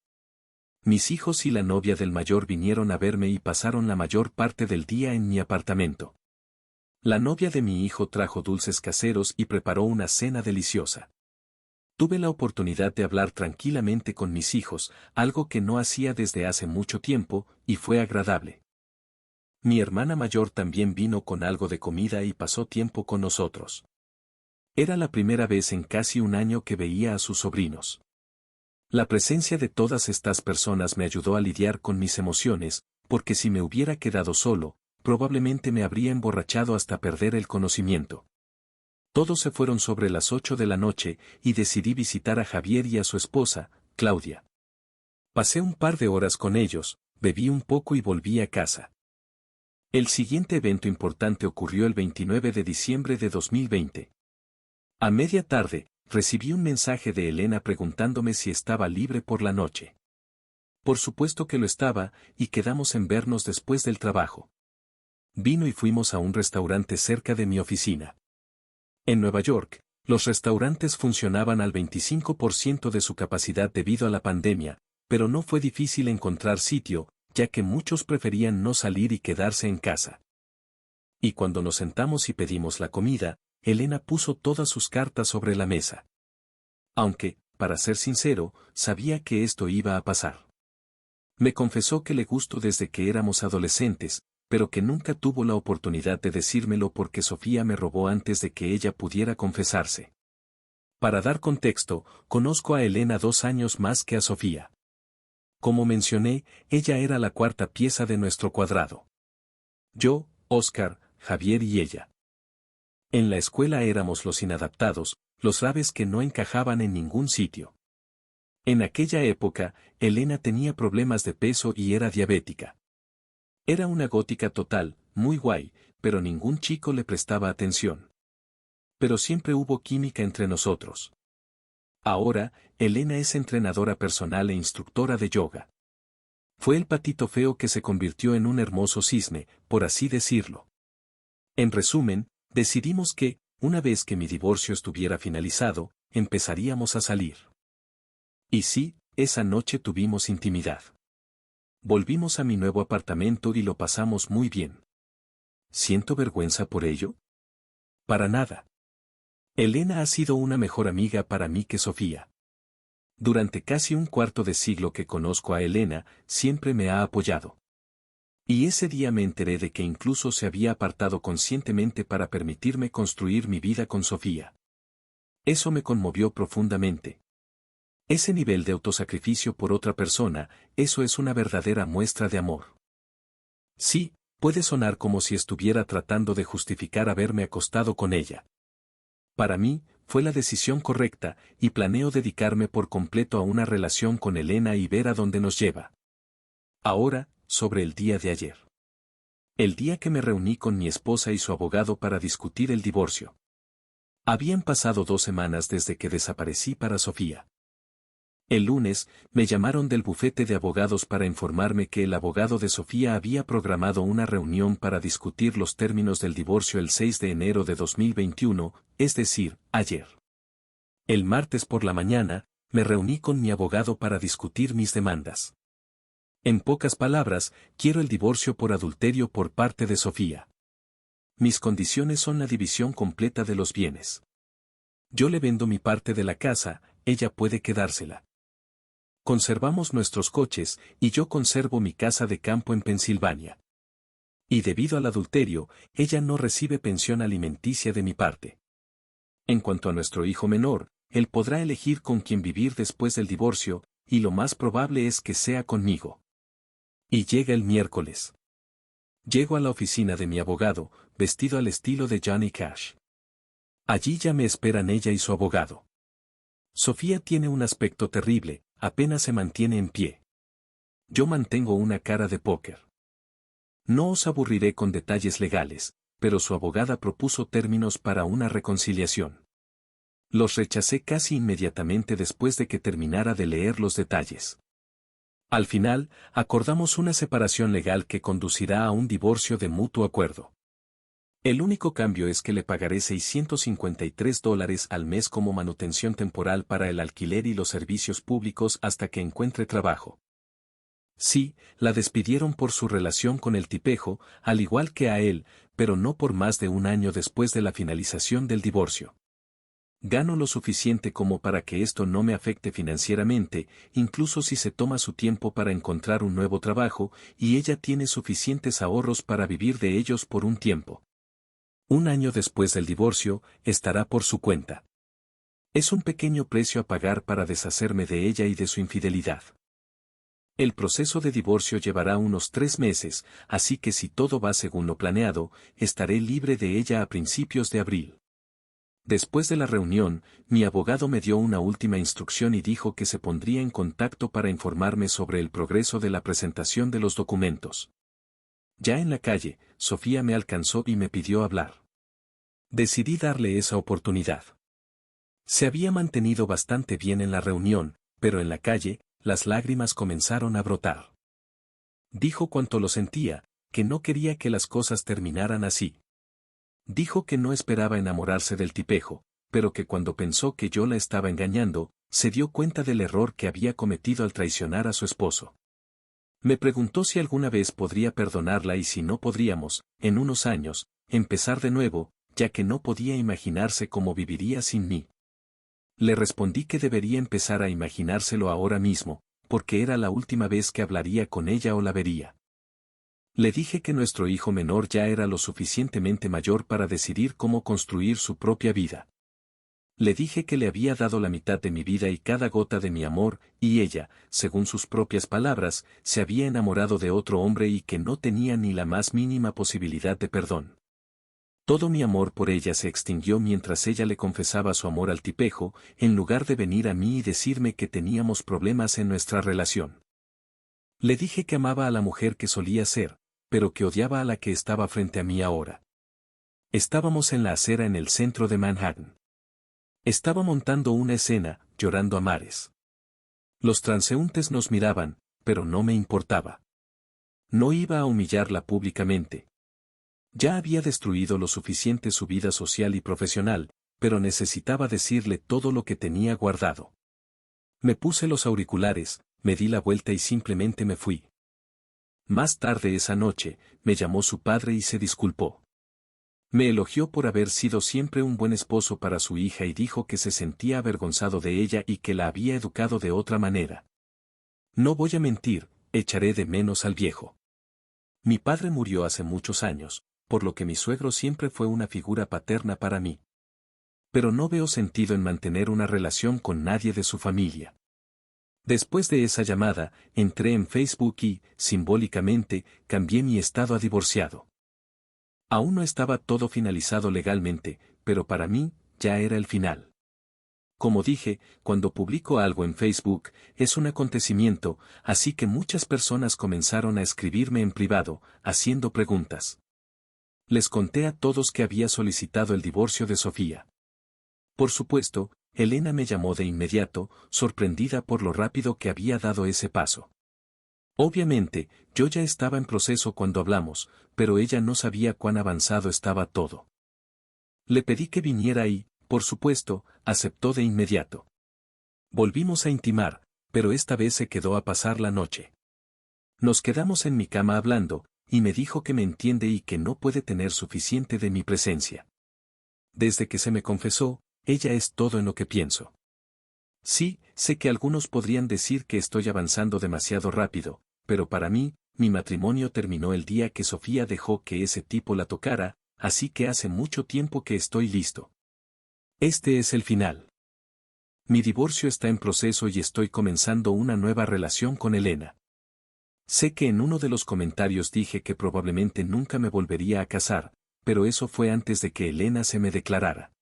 Mis hijos y la novia del mayor vinieron a verme y pasaron la mayor parte del día en mi apartamento. La novia de mi hijo trajo dulces caseros y preparó una cena deliciosa. Tuve la oportunidad de hablar tranquilamente con mis hijos, algo que no hacía desde hace mucho tiempo, y fue agradable. Mi hermana mayor también vino con algo de comida y pasó tiempo con nosotros. Era la primera vez en casi un año que veía a sus sobrinos. La presencia de todas estas personas me ayudó a lidiar con mis emociones, porque si me hubiera quedado solo, probablemente me habría emborrachado hasta perder el conocimiento. Todos se fueron sobre las 8 de la noche y decidí visitar a Javier y a su esposa, Claudia. Pasé un par de horas con ellos, bebí un poco y volví a casa. El siguiente evento importante ocurrió el 29 de diciembre de 2020. A media tarde, recibí un mensaje de Elena preguntándome si estaba libre por la noche. Por supuesto que lo estaba, y quedamos en vernos después del trabajo. Vino y fuimos a un restaurante cerca de mi oficina. En Nueva York, los restaurantes funcionaban al 25% de su capacidad debido a la pandemia, pero no fue difícil encontrar sitio, ya que muchos preferían no salir y quedarse en casa. Y cuando nos sentamos y pedimos la comida, Elena puso todas sus cartas sobre la mesa. Aunque, para ser sincero, sabía que esto iba a pasar. Me confesó que le gustó desde que éramos adolescentes, pero que nunca tuvo la oportunidad de decírmelo porque Sofía me robó antes de que ella pudiera confesarse. Para dar contexto, conozco a Elena 2 años más que a Sofía. Como mencioné, ella era la cuarta pieza de nuestro cuadrado. Yo, Oscar, Javier y ella. En la escuela éramos los inadaptados, los raves que no encajaban en ningún sitio. En aquella época, Elena tenía problemas de peso y era diabética. Era una gótica total, muy guay, pero ningún chico le prestaba atención. Pero siempre hubo química entre nosotros. Ahora, Elena es entrenadora personal e instructora de yoga. Fue el patito feo que se convirtió en un hermoso cisne, por así decirlo. En resumen, decidimos que, una vez que mi divorcio estuviera finalizado, empezaríamos a salir. Y sí, esa noche tuvimos intimidad. Volvimos a mi nuevo apartamento y lo pasamos muy bien. ¿Siento vergüenza por ello? Para nada. Elena ha sido una mejor amiga para mí que Sofía. Durante casi un cuarto de siglo que conozco a Elena, siempre me ha apoyado. Y ese día me enteré de que incluso se había apartado conscientemente para permitirme construir mi vida con Sofía. Eso me conmovió profundamente. Ese nivel de autosacrificio por otra persona, eso es una verdadera muestra de amor. Sí, puede sonar como si estuviera tratando de justificar haberme acostado con ella. Para mí, fue la decisión correcta, y planeo dedicarme por completo a una relación con Elena y ver a dónde nos lleva. Ahora, sobre el día de ayer. El día que me reuní con mi esposa y su abogado para discutir el divorcio. Habían pasado 2 semanas desde que desaparecí para Sofía. El lunes, me llamaron del bufete de abogados para informarme que el abogado de Sofía había programado una reunión para discutir los términos del divorcio el 6 de enero de 2021, es decir, ayer. El martes por la mañana, me reuní con mi abogado para discutir mis demandas. En pocas palabras, quiero el divorcio por adulterio por parte de Sofía. Mis condiciones son la división completa de los bienes. Yo le vendo mi parte de la casa, ella puede quedársela. Conservamos nuestros coches, y yo conservo mi casa de campo en Pensilvania. Y debido al adulterio, ella no recibe pensión alimenticia de mi parte. En cuanto a nuestro hijo menor, él podrá elegir con quién vivir después del divorcio, y lo más probable es que sea conmigo. Y llega el miércoles. Llego a la oficina de mi abogado, vestido al estilo de Johnny Cash. Allí ya me esperan ella y su abogado. Sofía tiene un aspecto terrible, apenas se mantiene en pie. Yo mantengo una cara de póker. No os aburriré con detalles legales, pero su abogada propuso términos para una reconciliación. Los rechacé casi inmediatamente después de que terminara de leer los detalles. Al final, acordamos una separación legal que conducirá a un divorcio de mutuo acuerdo. El único cambio es que le pagaré $653 al mes como manutención temporal para el alquiler y los servicios públicos hasta que encuentre trabajo. Sí, la despidieron por su relación con el tipejo, al igual que a él, pero no por más de 1 año después de la finalización del divorcio. Gano lo suficiente como para que esto no me afecte financieramente, incluso si se toma su tiempo para encontrar un nuevo trabajo, y ella tiene suficientes ahorros para vivir de ellos por un tiempo. 1 año después del divorcio, estará por su cuenta. Es un pequeño precio a pagar para deshacerme de ella y de su infidelidad. El proceso de divorcio llevará unos 3 meses, así que si todo va según lo planeado, estaré libre de ella a principios de abril. Después de la reunión, mi abogado me dio una última instrucción y dijo que se pondría en contacto para informarme sobre el progreso de la presentación de los documentos. Ya en la calle, Sofía me alcanzó y me pidió hablar. Decidí darle esa oportunidad. Se había mantenido bastante bien en la reunión, pero en la calle, las lágrimas comenzaron a brotar. Dijo cuánto lo sentía, que no quería que las cosas terminaran así. Dijo que no esperaba enamorarse del tipejo, pero que cuando pensó que yo la estaba engañando, se dio cuenta del error que había cometido al traicionar a su esposo. Me preguntó si alguna vez podría perdonarla y si no podríamos, en unos años, empezar de nuevo, ya que no podía imaginarse cómo viviría sin mí. Le respondí que debería empezar a imaginárselo ahora mismo, porque era la última vez que hablaría con ella o la vería. Le dije que nuestro hijo menor ya era lo suficientemente mayor para decidir cómo construir su propia vida. Le dije que le había dado la mitad de mi vida y cada gota de mi amor, y ella, según sus propias palabras, se había enamorado de otro hombre y que no tenía ni la más mínima posibilidad de perdón. Todo mi amor por ella se extinguió mientras ella le confesaba su amor al tipejo, en lugar de venir a mí y decirme que teníamos problemas en nuestra relación. Le dije que amaba a la mujer que solía ser, pero que odiaba a la que estaba frente a mí ahora. Estábamos en la acera en el centro de Manhattan. Estaba montando una escena, llorando a mares. Los transeúntes nos miraban, pero no me importaba. No iba a humillarla públicamente. Ya había destruido lo suficiente su vida social y profesional, pero necesitaba decirle todo lo que tenía guardado. Me puse los auriculares, me di la vuelta y simplemente me fui. Más tarde esa noche, me llamó su padre y se disculpó. Me elogió por haber sido siempre un buen esposo para su hija y dijo que se sentía avergonzado de ella y que la había educado de otra manera. No voy a mentir, echaré de menos al viejo. Mi padre murió hace muchos años, por lo que mi suegro siempre fue una figura paterna para mí. Pero no veo sentido en mantener una relación con nadie de su familia. Después de esa llamada, entré en Facebook y, simbólicamente, cambié mi estado a divorciado. Aún no estaba todo finalizado legalmente, pero para mí, ya era el final. Como dije, cuando publico algo en Facebook, es un acontecimiento, así que muchas personas comenzaron a escribirme en privado, haciendo preguntas. Les conté a todos que había solicitado el divorcio de Sofía. Por supuesto, Elena me llamó de inmediato, sorprendida por lo rápido que había dado ese paso. Obviamente, yo ya estaba en proceso cuando hablamos, pero ella no sabía cuán avanzado estaba todo. Le pedí que viniera y, por supuesto, aceptó de inmediato. Volvimos a intimar, pero esta vez se quedó a pasar la noche. Nos quedamos en mi cama hablando, y me dijo que me entiende y que no puede tener suficiente de mi presencia. Desde que se me confesó, ella es todo en lo que pienso. Sí, sé que algunos podrían decir que estoy avanzando demasiado rápido, pero para mí, mi matrimonio terminó el día que Sofía dejó que ese tipo la tocara, así que hace mucho tiempo que estoy listo. Este es el final. Mi divorcio está en proceso y estoy comenzando una nueva relación con Elena. Sé que en uno de los comentarios dije que probablemente nunca me volvería a casar, pero eso fue antes de que Elena se me declarara.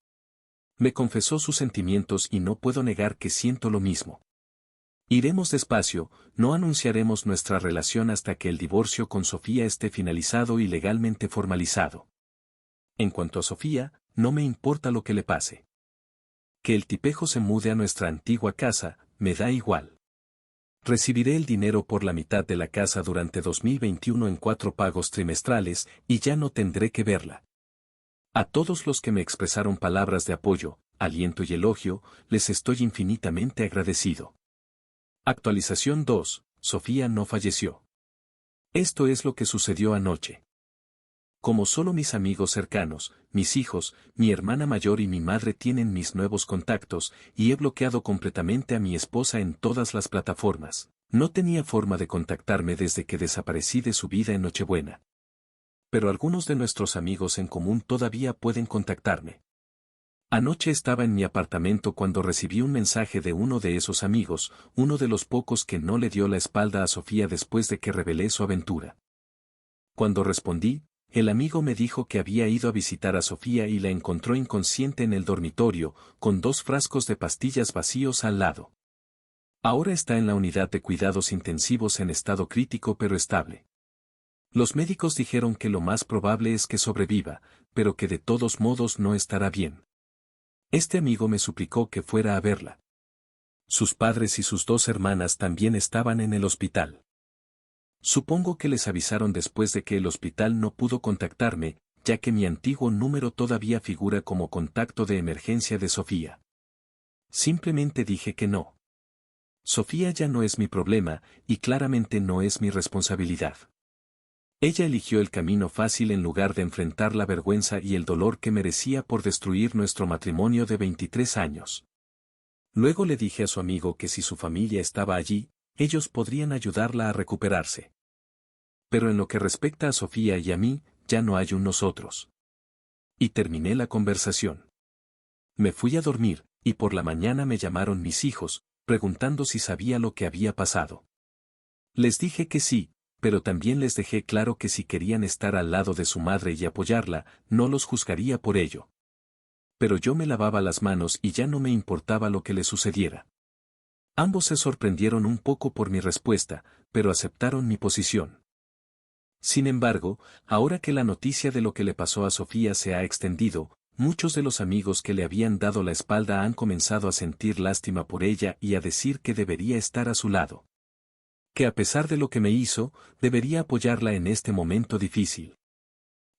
Me confesó sus sentimientos y no puedo negar que siento lo mismo. Iremos despacio, no anunciaremos nuestra relación hasta que el divorcio con Sofía esté finalizado y legalmente formalizado. En cuanto a Sofía, no me importa lo que le pase. Que el tipejo se mude a nuestra antigua casa, me da igual. Recibiré el dinero por la mitad de la casa durante 2021 en 4 pagos trimestrales y ya no tendré que verla. A todos los que me expresaron palabras de apoyo, aliento y elogio, les estoy infinitamente agradecido. Actualización 2. Sofía no falleció. Esto es lo que sucedió anoche. Como solo mis amigos cercanos, mis hijos, mi hermana mayor y mi madre tienen mis nuevos contactos, y he bloqueado completamente a mi esposa en todas las plataformas, no tenía forma de contactarme desde que desaparecí de su vida en Nochebuena. Pero algunos de nuestros amigos en común todavía pueden contactarme. Anoche estaba en mi apartamento cuando recibí un mensaje de uno de esos amigos, uno de los pocos que no le dio la espalda a Sofía después de que revelé su aventura. Cuando respondí, el amigo me dijo que había ido a visitar a Sofía y la encontró inconsciente en el dormitorio, con 2 frascos de pastillas vacíos al lado. Ahora está en la unidad de cuidados intensivos en estado crítico pero estable. Los médicos dijeron que lo más probable es que sobreviva, pero que de todos modos no estará bien. Este amigo me suplicó que fuera a verla. Sus padres y sus 2 hermanas también estaban en el hospital. Supongo que les avisaron después de que el hospital no pudo contactarme, ya que mi antiguo número todavía figura como contacto de emergencia de Sofía. Simplemente dije que no. Sofía ya no es mi problema, y claramente no es mi responsabilidad. Ella eligió el camino fácil en lugar de enfrentar la vergüenza y el dolor que merecía por destruir nuestro matrimonio de 23 años. Luego le dije a su amigo que si su familia estaba allí, ellos podrían ayudarla a recuperarse. Pero en lo que respecta a Sofía y a mí, ya no hay un nosotros. Y terminé la conversación. Me fui a dormir, y por la mañana me llamaron mis hijos, preguntando si sabía lo que había pasado. Les dije que sí, pero también les dejé claro que si querían estar al lado de su madre y apoyarla, no los juzgaría por ello. Pero yo me lavaba las manos y ya no me importaba lo que le sucediera. Ambos se sorprendieron un poco por mi respuesta, pero aceptaron mi posición. Sin embargo, ahora que la noticia de lo que le pasó a Sofía se ha extendido, muchos de los amigos que le habían dado la espalda han comenzado a sentir lástima por ella y a decir que debería estar a su lado. Que a pesar de lo que me hizo, debería apoyarla en este momento difícil.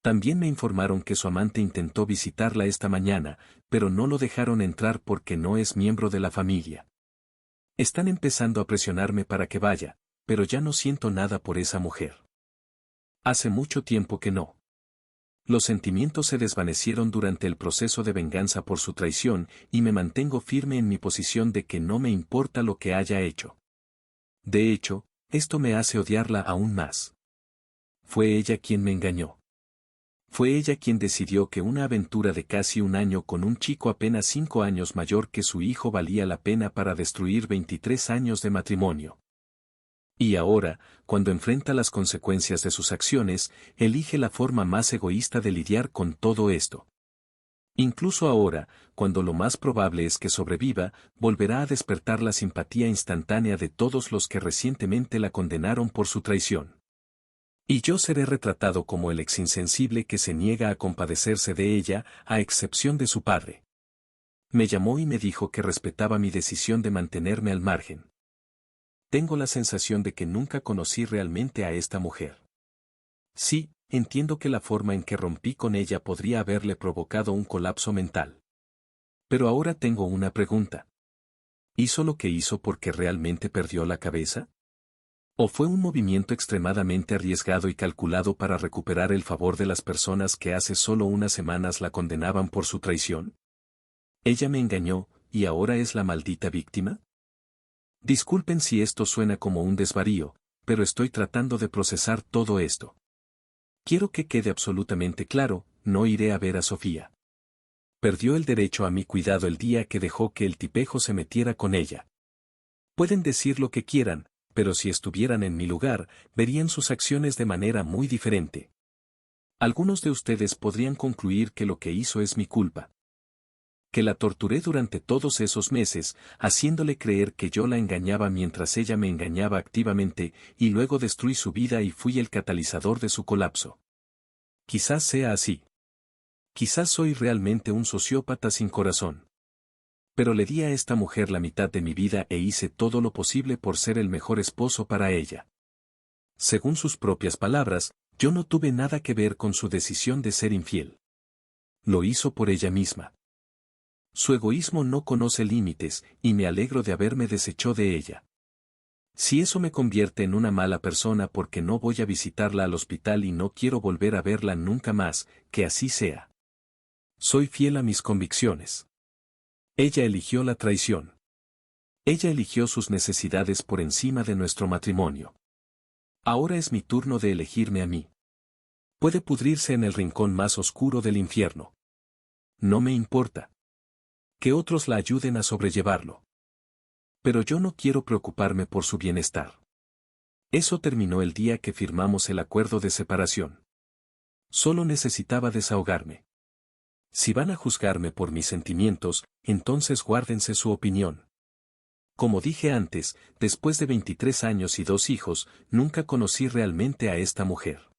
También me informaron que su amante intentó visitarla esta mañana, pero no lo dejaron entrar porque no es miembro de la familia. Están empezando a presionarme para que vaya, pero ya no siento nada por esa mujer. Hace mucho tiempo que no. Los sentimientos se desvanecieron durante el proceso de venganza por su traición y me mantengo firme en mi posición de que no me importa lo que haya hecho. De hecho, esto me hace odiarla aún más. Fue ella quien me engañó. Fue ella quien decidió que una aventura de casi un año con un chico apenas 5 años mayor que su hijo valía la pena para destruir 23 años de matrimonio. Y ahora, cuando enfrenta las consecuencias de sus acciones, elige la forma más egoísta de lidiar con todo esto. Incluso ahora, cuando lo más probable es que sobreviva, volverá a despertar la simpatía instantánea de todos los que recientemente la condenaron por su traición. Y yo seré retratado como el exinsensible que se niega a compadecerse de ella, a excepción de su padre. Me llamó y me dijo que respetaba mi decisión de mantenerme al margen. Tengo la sensación de que nunca conocí realmente a esta mujer. Sí, entiendo que la forma en que rompí con ella podría haberle provocado un colapso mental. Pero ahora tengo una pregunta. ¿Hizo lo que hizo porque realmente perdió la cabeza? ¿O fue un movimiento extremadamente arriesgado y calculado para recuperar el favor de las personas que hace solo unas semanas la condenaban por su traición? ¿Ella me engañó, y ahora es la maldita víctima? Disculpen si esto suena como un desvarío, pero estoy tratando de procesar todo esto. Quiero que quede absolutamente claro, no iré a ver a Sofía. Perdió el derecho a mi cuidado el día que dejó que el tipejo se metiera con ella. Pueden decir lo que quieran, pero si estuvieran en mi lugar, verían sus acciones de manera muy diferente. Algunos de ustedes podrían concluir que lo que hizo es mi culpa. Que la torturé durante todos esos meses, haciéndole creer que yo la engañaba mientras ella me engañaba activamente, y luego destruí su vida y fui el catalizador de su colapso. Quizás sea así. Quizás soy realmente un sociópata sin corazón. Pero le di a esta mujer la mitad de mi vida e hice todo lo posible por ser el mejor esposo para ella. Según sus propias palabras, yo no tuve nada que ver con su decisión de ser infiel. Lo hizo por ella misma. Su egoísmo no conoce límites, y me alegro de haberme deshecho de ella. Si eso me convierte en una mala persona porque no voy a visitarla al hospital y no quiero volver a verla nunca más, que así sea. Soy fiel a mis convicciones. Ella eligió la traición. Ella eligió sus necesidades por encima de nuestro matrimonio. Ahora es mi turno de elegirme a mí. Puede pudrirse en el rincón más oscuro del infierno. No me importa. Que otros la ayuden a sobrellevarlo. Pero yo no quiero preocuparme por su bienestar. Eso terminó el día que firmamos el acuerdo de separación. Solo necesitaba desahogarme. Si van a juzgarme por mis sentimientos, entonces guárdense su opinión. Como dije antes, después de 23 años y 2 hijos, nunca conocí realmente a esta mujer.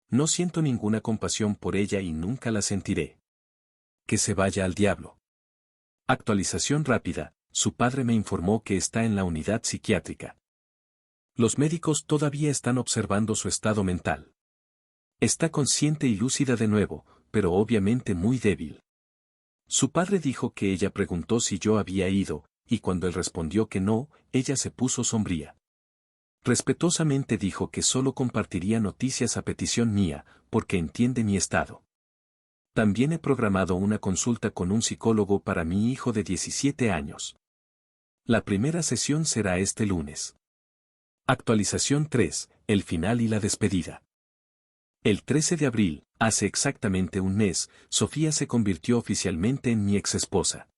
No siento ninguna compasión por ella y nunca la sentiré. Que se vaya al diablo. Actualización rápida, su padre me informó que está en la unidad psiquiátrica. Los médicos todavía están observando su estado mental. Está consciente y lúcida de nuevo, pero obviamente muy débil. Su padre dijo que ella preguntó si yo había ido, y cuando él respondió que no, ella se puso sombría. Respetuosamente dijo que solo compartiría noticias a petición mía, porque entiende mi estado. También he programado una consulta con un psicólogo para mi hijo de 17 años. La primera sesión será este lunes. Actualización 3, el final y la despedida. El 13 de abril, hace exactamente un mes, Sofía se convirtió oficialmente en mi exesposa.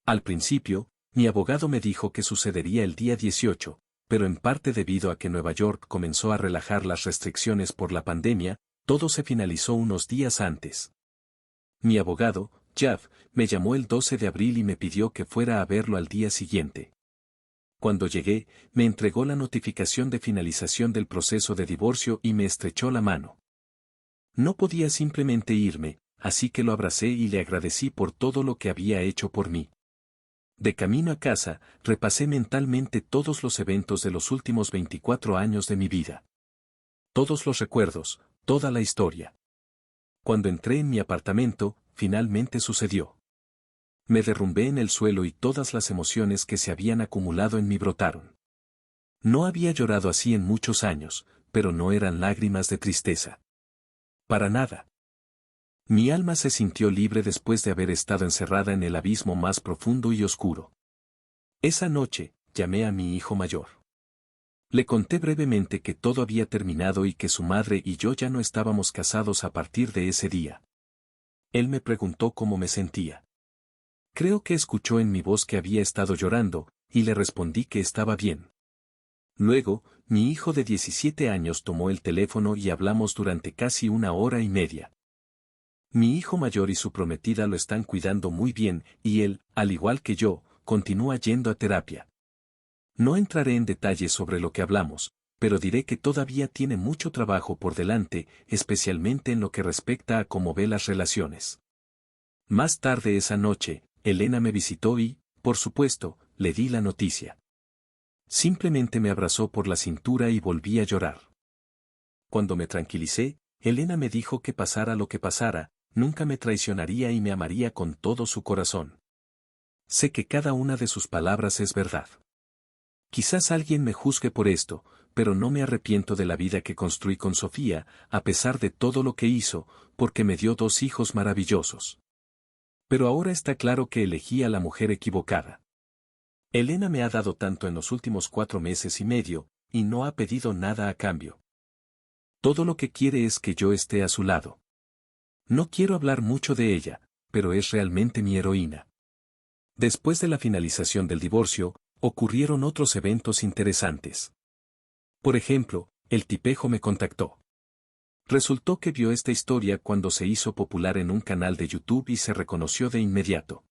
Al principio, mi abogado me dijo que sucedería el día 18, pero en parte debido a que Nueva York comenzó a relajar las restricciones por la pandemia, todo se finalizó unos días antes. Mi abogado, Jeff, me llamó el 12 de abril y me pidió que fuera a verlo al día siguiente. Cuando llegué, me entregó la notificación de finalización del proceso de divorcio y me estrechó la mano. No podía simplemente irme, así que lo abracé y le agradecí por todo lo que había hecho por mí. De camino a casa, repasé mentalmente todos los eventos de los últimos 24 años de mi vida. Todos los recuerdos, toda la historia. Cuando entré en mi apartamento, finalmente sucedió. Me derrumbé en el suelo y todas las emociones que se habían acumulado en mí brotaron. No había llorado así en muchos años, pero no eran lágrimas de tristeza. Para nada. Mi alma se sintió libre después de haber estado encerrada en el abismo más profundo y oscuro. Esa noche, llamé a mi hijo mayor. Le conté brevemente que todo había terminado y que su madre y yo ya no estábamos casados a partir de ese día. Él me preguntó cómo me sentía. Creo que escuchó en mi voz que había estado llorando, y le respondí que estaba bien. Luego, mi hijo de 17 años tomó el teléfono y hablamos durante casi 1 hora y media. Mi hijo mayor y su prometida lo están cuidando muy bien, y él, al igual que yo, continúa yendo a terapia. No entraré en detalles sobre lo que hablamos, pero diré que todavía tiene mucho trabajo por delante, especialmente en lo que respecta a cómo ve las relaciones. Más tarde esa noche, Elena me visitó y, por supuesto, le di la noticia. Simplemente me abrazó por la cintura y volví a llorar. Cuando me tranquilicé, Elena me dijo que pasara lo que pasara, nunca me traicionaría y me amaría con todo su corazón. Sé que cada una de sus palabras es verdad. Quizás alguien me juzgue por esto, pero no me arrepiento de la vida que construí con Sofía, a pesar de todo lo que hizo, porque me dio 2 hijos maravillosos. Pero ahora está claro que elegí a la mujer equivocada. Elena me ha dado tanto en los últimos 4 meses y medio, y no ha pedido nada a cambio. Todo lo que quiere es que yo esté a su lado. No quiero hablar mucho de ella, pero es realmente mi heroína. Después de la finalización del divorcio, ocurrieron otros eventos interesantes. Por ejemplo, el tipejo me contactó. Resultó que vio esta historia cuando se hizo popular en un canal de YouTube y se reconoció de inmediato.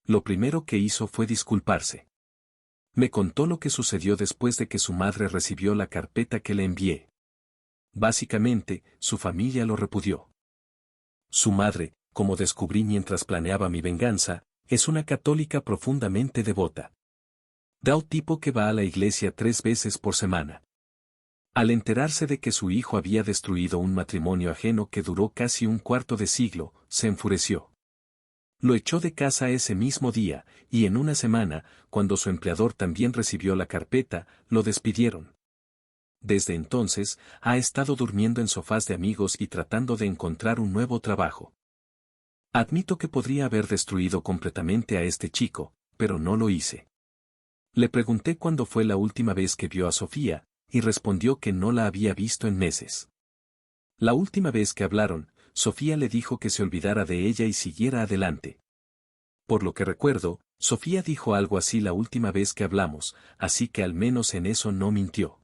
Lo primero que hizo fue disculparse. Me contó lo que sucedió después de que su madre recibió la carpeta que le envié. Básicamente, su familia lo repudió. Su madre, como descubrí mientras planeaba mi venganza, es una católica profundamente devota. Da un tipo que va a la iglesia 3 veces por semana. Al enterarse de que su hijo había destruido un matrimonio ajeno que duró casi un cuarto de siglo, se enfureció. Lo echó de casa ese mismo día, y en una semana, cuando su empleador también recibió la carpeta, lo despidieron. Desde entonces, ha estado durmiendo en sofás de amigos y tratando de encontrar un nuevo trabajo. Admito que podría haber destruido completamente a este chico, pero no lo hice. Le pregunté cuándo fue la última vez que vio a Sofía, y respondió que no la había visto en meses. La última vez que hablaron, Sofía le dijo que se olvidara de ella y siguiera adelante. Por lo que recuerdo, Sofía dijo algo así la última vez que hablamos, así que al menos en eso no mintió.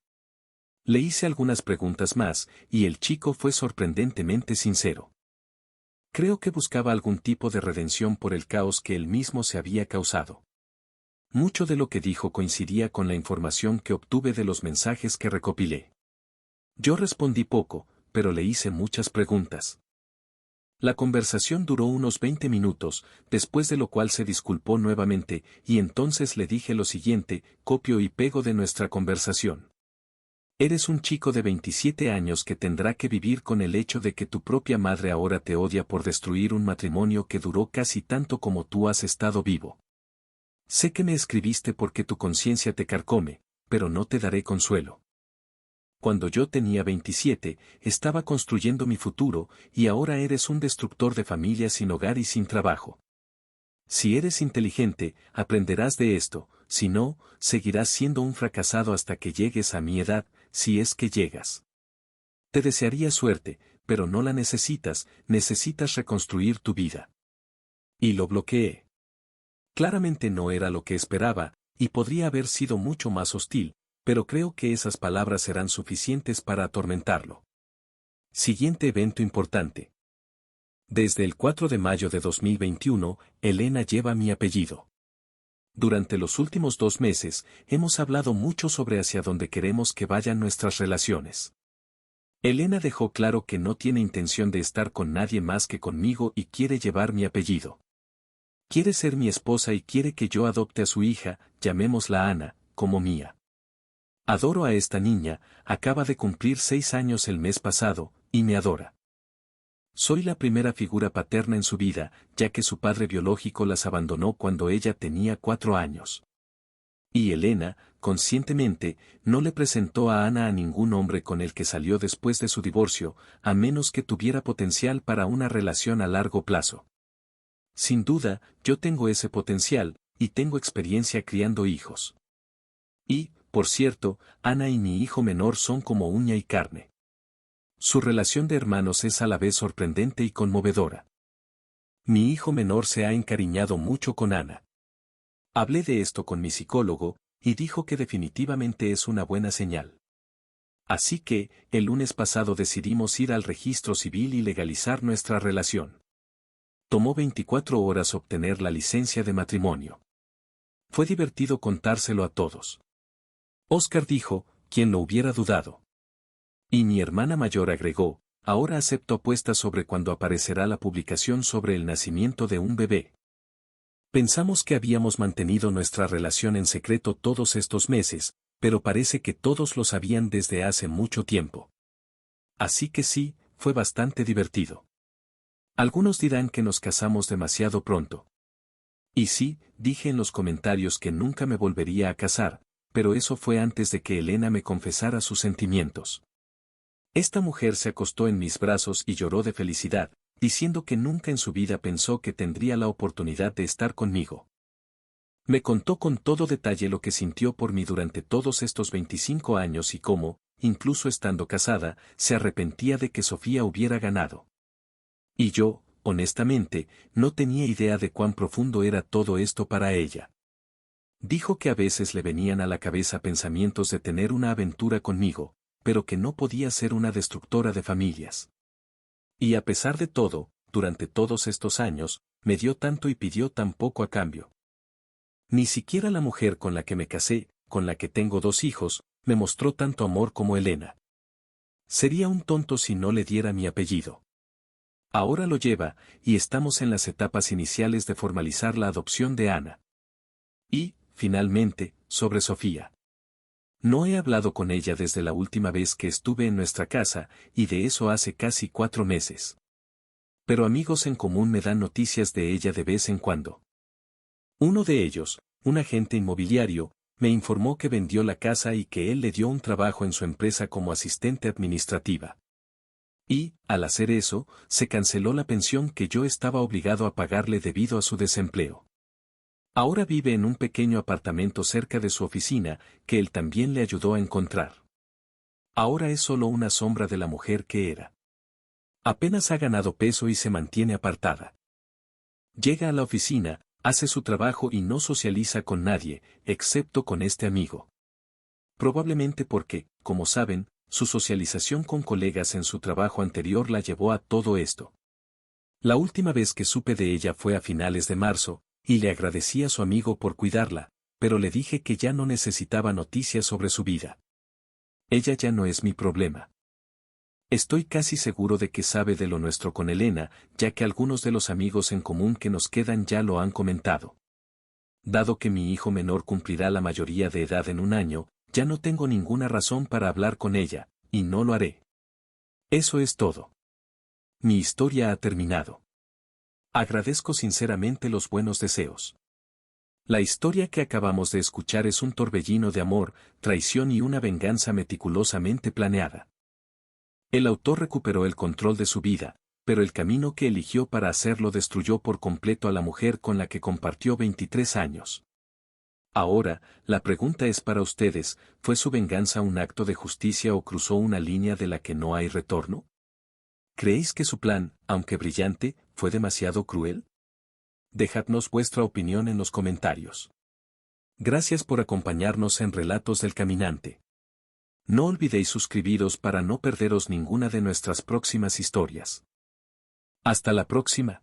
Le hice algunas preguntas más, y el chico fue sorprendentemente sincero. Creo que buscaba algún tipo de redención por el caos que él mismo se había causado. Mucho de lo que dijo coincidía con la información que obtuve de los mensajes que recopilé. Yo respondí poco, pero le hice muchas preguntas. La conversación duró unos 20 minutos, después de lo cual se disculpó nuevamente, y entonces le dije lo siguiente, copio y pego de nuestra conversación. Eres un chico de 27 años que tendrá que vivir con el hecho de que tu propia madre ahora te odia por destruir un matrimonio que duró casi tanto como tú has estado vivo. Sé que me escribiste porque tu conciencia te carcome, pero no te daré consuelo. Cuando yo tenía 27, estaba construyendo mi futuro, y ahora eres un destructor de familias sin hogar y sin trabajo. Si eres inteligente, aprenderás de esto, si no, seguirás siendo un fracasado hasta que llegues a mi edad, si es que llegas. Te desearía suerte, pero no la necesitas reconstruir tu vida. Y lo bloqueé. Claramente no era lo que esperaba, y podría haber sido mucho más hostil, pero creo que esas palabras serán suficientes para atormentarlo. Siguiente evento importante. Desde el 4 de mayo de 2021, Elena lleva mi apellido. Durante los últimos 2 meses, hemos hablado mucho sobre hacia dónde queremos que vayan nuestras relaciones. Elena dejó claro que no tiene intención de estar con nadie más que conmigo y quiere llevar mi apellido. Quiere ser mi esposa y quiere que yo adopte a su hija, llamémosla Ana, como mía. Adoro a esta niña, acaba de cumplir 6 años el mes pasado, y me adora. Soy la primera figura paterna en su vida, ya que su padre biológico las abandonó cuando ella tenía 4 años. Y Elena, conscientemente, no le presentó a Ana a ningún hombre con el que salió después de su divorcio, a menos que tuviera potencial para una relación a largo plazo. Sin duda, yo tengo ese potencial, y tengo experiencia criando hijos. Y, por cierto, Ana y mi hijo menor son como uña y carne. Su relación de hermanos es a la vez sorprendente y conmovedora. Mi hijo menor se ha encariñado mucho con Ana. Hablé de esto con mi psicólogo, y dijo que definitivamente es una buena señal. Así que, el lunes pasado decidimos ir al registro civil y legalizar nuestra relación. Tomó 24 horas obtener la licencia de matrimonio. Fue divertido contárselo a todos. Oscar dijo, ¿quién lo hubiera dudado? Y mi hermana mayor agregó, ahora acepto apuestas sobre cuándo aparecerá la publicación sobre el nacimiento de un bebé. Pensamos que habíamos mantenido nuestra relación en secreto todos estos meses, pero parece que todos lo sabían desde hace mucho tiempo. Así que sí, fue bastante divertido. Algunos dirán que nos casamos demasiado pronto. Y sí, dije en los comentarios que nunca me volvería a casar, pero eso fue antes de que Elena me confesara sus sentimientos. Esta mujer se acostó en mis brazos y lloró de felicidad, diciendo que nunca en su vida pensó que tendría la oportunidad de estar conmigo. Me contó con todo detalle lo que sintió por mí durante todos estos 25 años y cómo, incluso estando casada, se arrepentía de que Sofía hubiera ganado. Y yo, honestamente, no tenía idea de cuán profundo era todo esto para ella. Dijo que a veces le venían a la cabeza pensamientos de tener una aventura conmigo, pero que no podía ser una destructora de familias. Y a pesar de todo, durante todos estos años, me dio tanto y pidió tan poco a cambio. Ni siquiera la mujer con la que me casé, con la que tengo 2 hijos, me mostró tanto amor como Elena. Sería un tonto si no le diera mi apellido. Ahora lo lleva, y estamos en las etapas iniciales de formalizar la adopción de Ana. Y, finalmente, sobre Sofía. No he hablado con ella desde la última vez que estuve en nuestra casa, y de eso hace casi 4 meses. Pero amigos en común me dan noticias de ella de vez en cuando. Uno de ellos, un agente inmobiliario, me informó que vendió la casa y que él le dio un trabajo en su empresa como asistente administrativa. Y, al hacer eso, se canceló la pensión que yo estaba obligado a pagarle debido a su desempleo. Ahora vive en un pequeño apartamento cerca de su oficina, que él también le ayudó a encontrar. Ahora es solo una sombra de la mujer que era. Apenas ha ganado peso y se mantiene apartada. Llega a la oficina, hace su trabajo y no socializa con nadie, excepto con este amigo. Probablemente porque, como saben, su socialización con colegas en su trabajo anterior la llevó a todo esto. La última vez que supe de ella fue a finales de marzo, y le agradecí a su amigo por cuidarla, pero le dije que ya no necesitaba noticias sobre su vida. Ella ya no es mi problema. Estoy casi seguro de que sabe de lo nuestro con Elena, ya que algunos de los amigos en común que nos quedan ya lo han comentado. Dado que mi hijo menor cumplirá la mayoría de edad en un año, ya no tengo ninguna razón para hablar con ella, y no lo haré. Eso es todo. Mi historia ha terminado. Agradezco sinceramente los buenos deseos. La historia que acabamos de escuchar es un torbellino de amor, traición y una venganza meticulosamente planeada. El autor recuperó el control de su vida, pero el camino que eligió para hacerlo destruyó por completo a la mujer con la que compartió 23 años. Ahora, la pregunta es para ustedes, ¿fue su venganza un acto de justicia o cruzó una línea de la que no hay retorno? ¿Creéis que su plan, aunque brillante, fue demasiado cruel? Dejadnos vuestra opinión en los comentarios. Gracias por acompañarnos en Relatos del Caminante. No olvidéis suscribiros para no perderos ninguna de nuestras próximas historias. Hasta la próxima.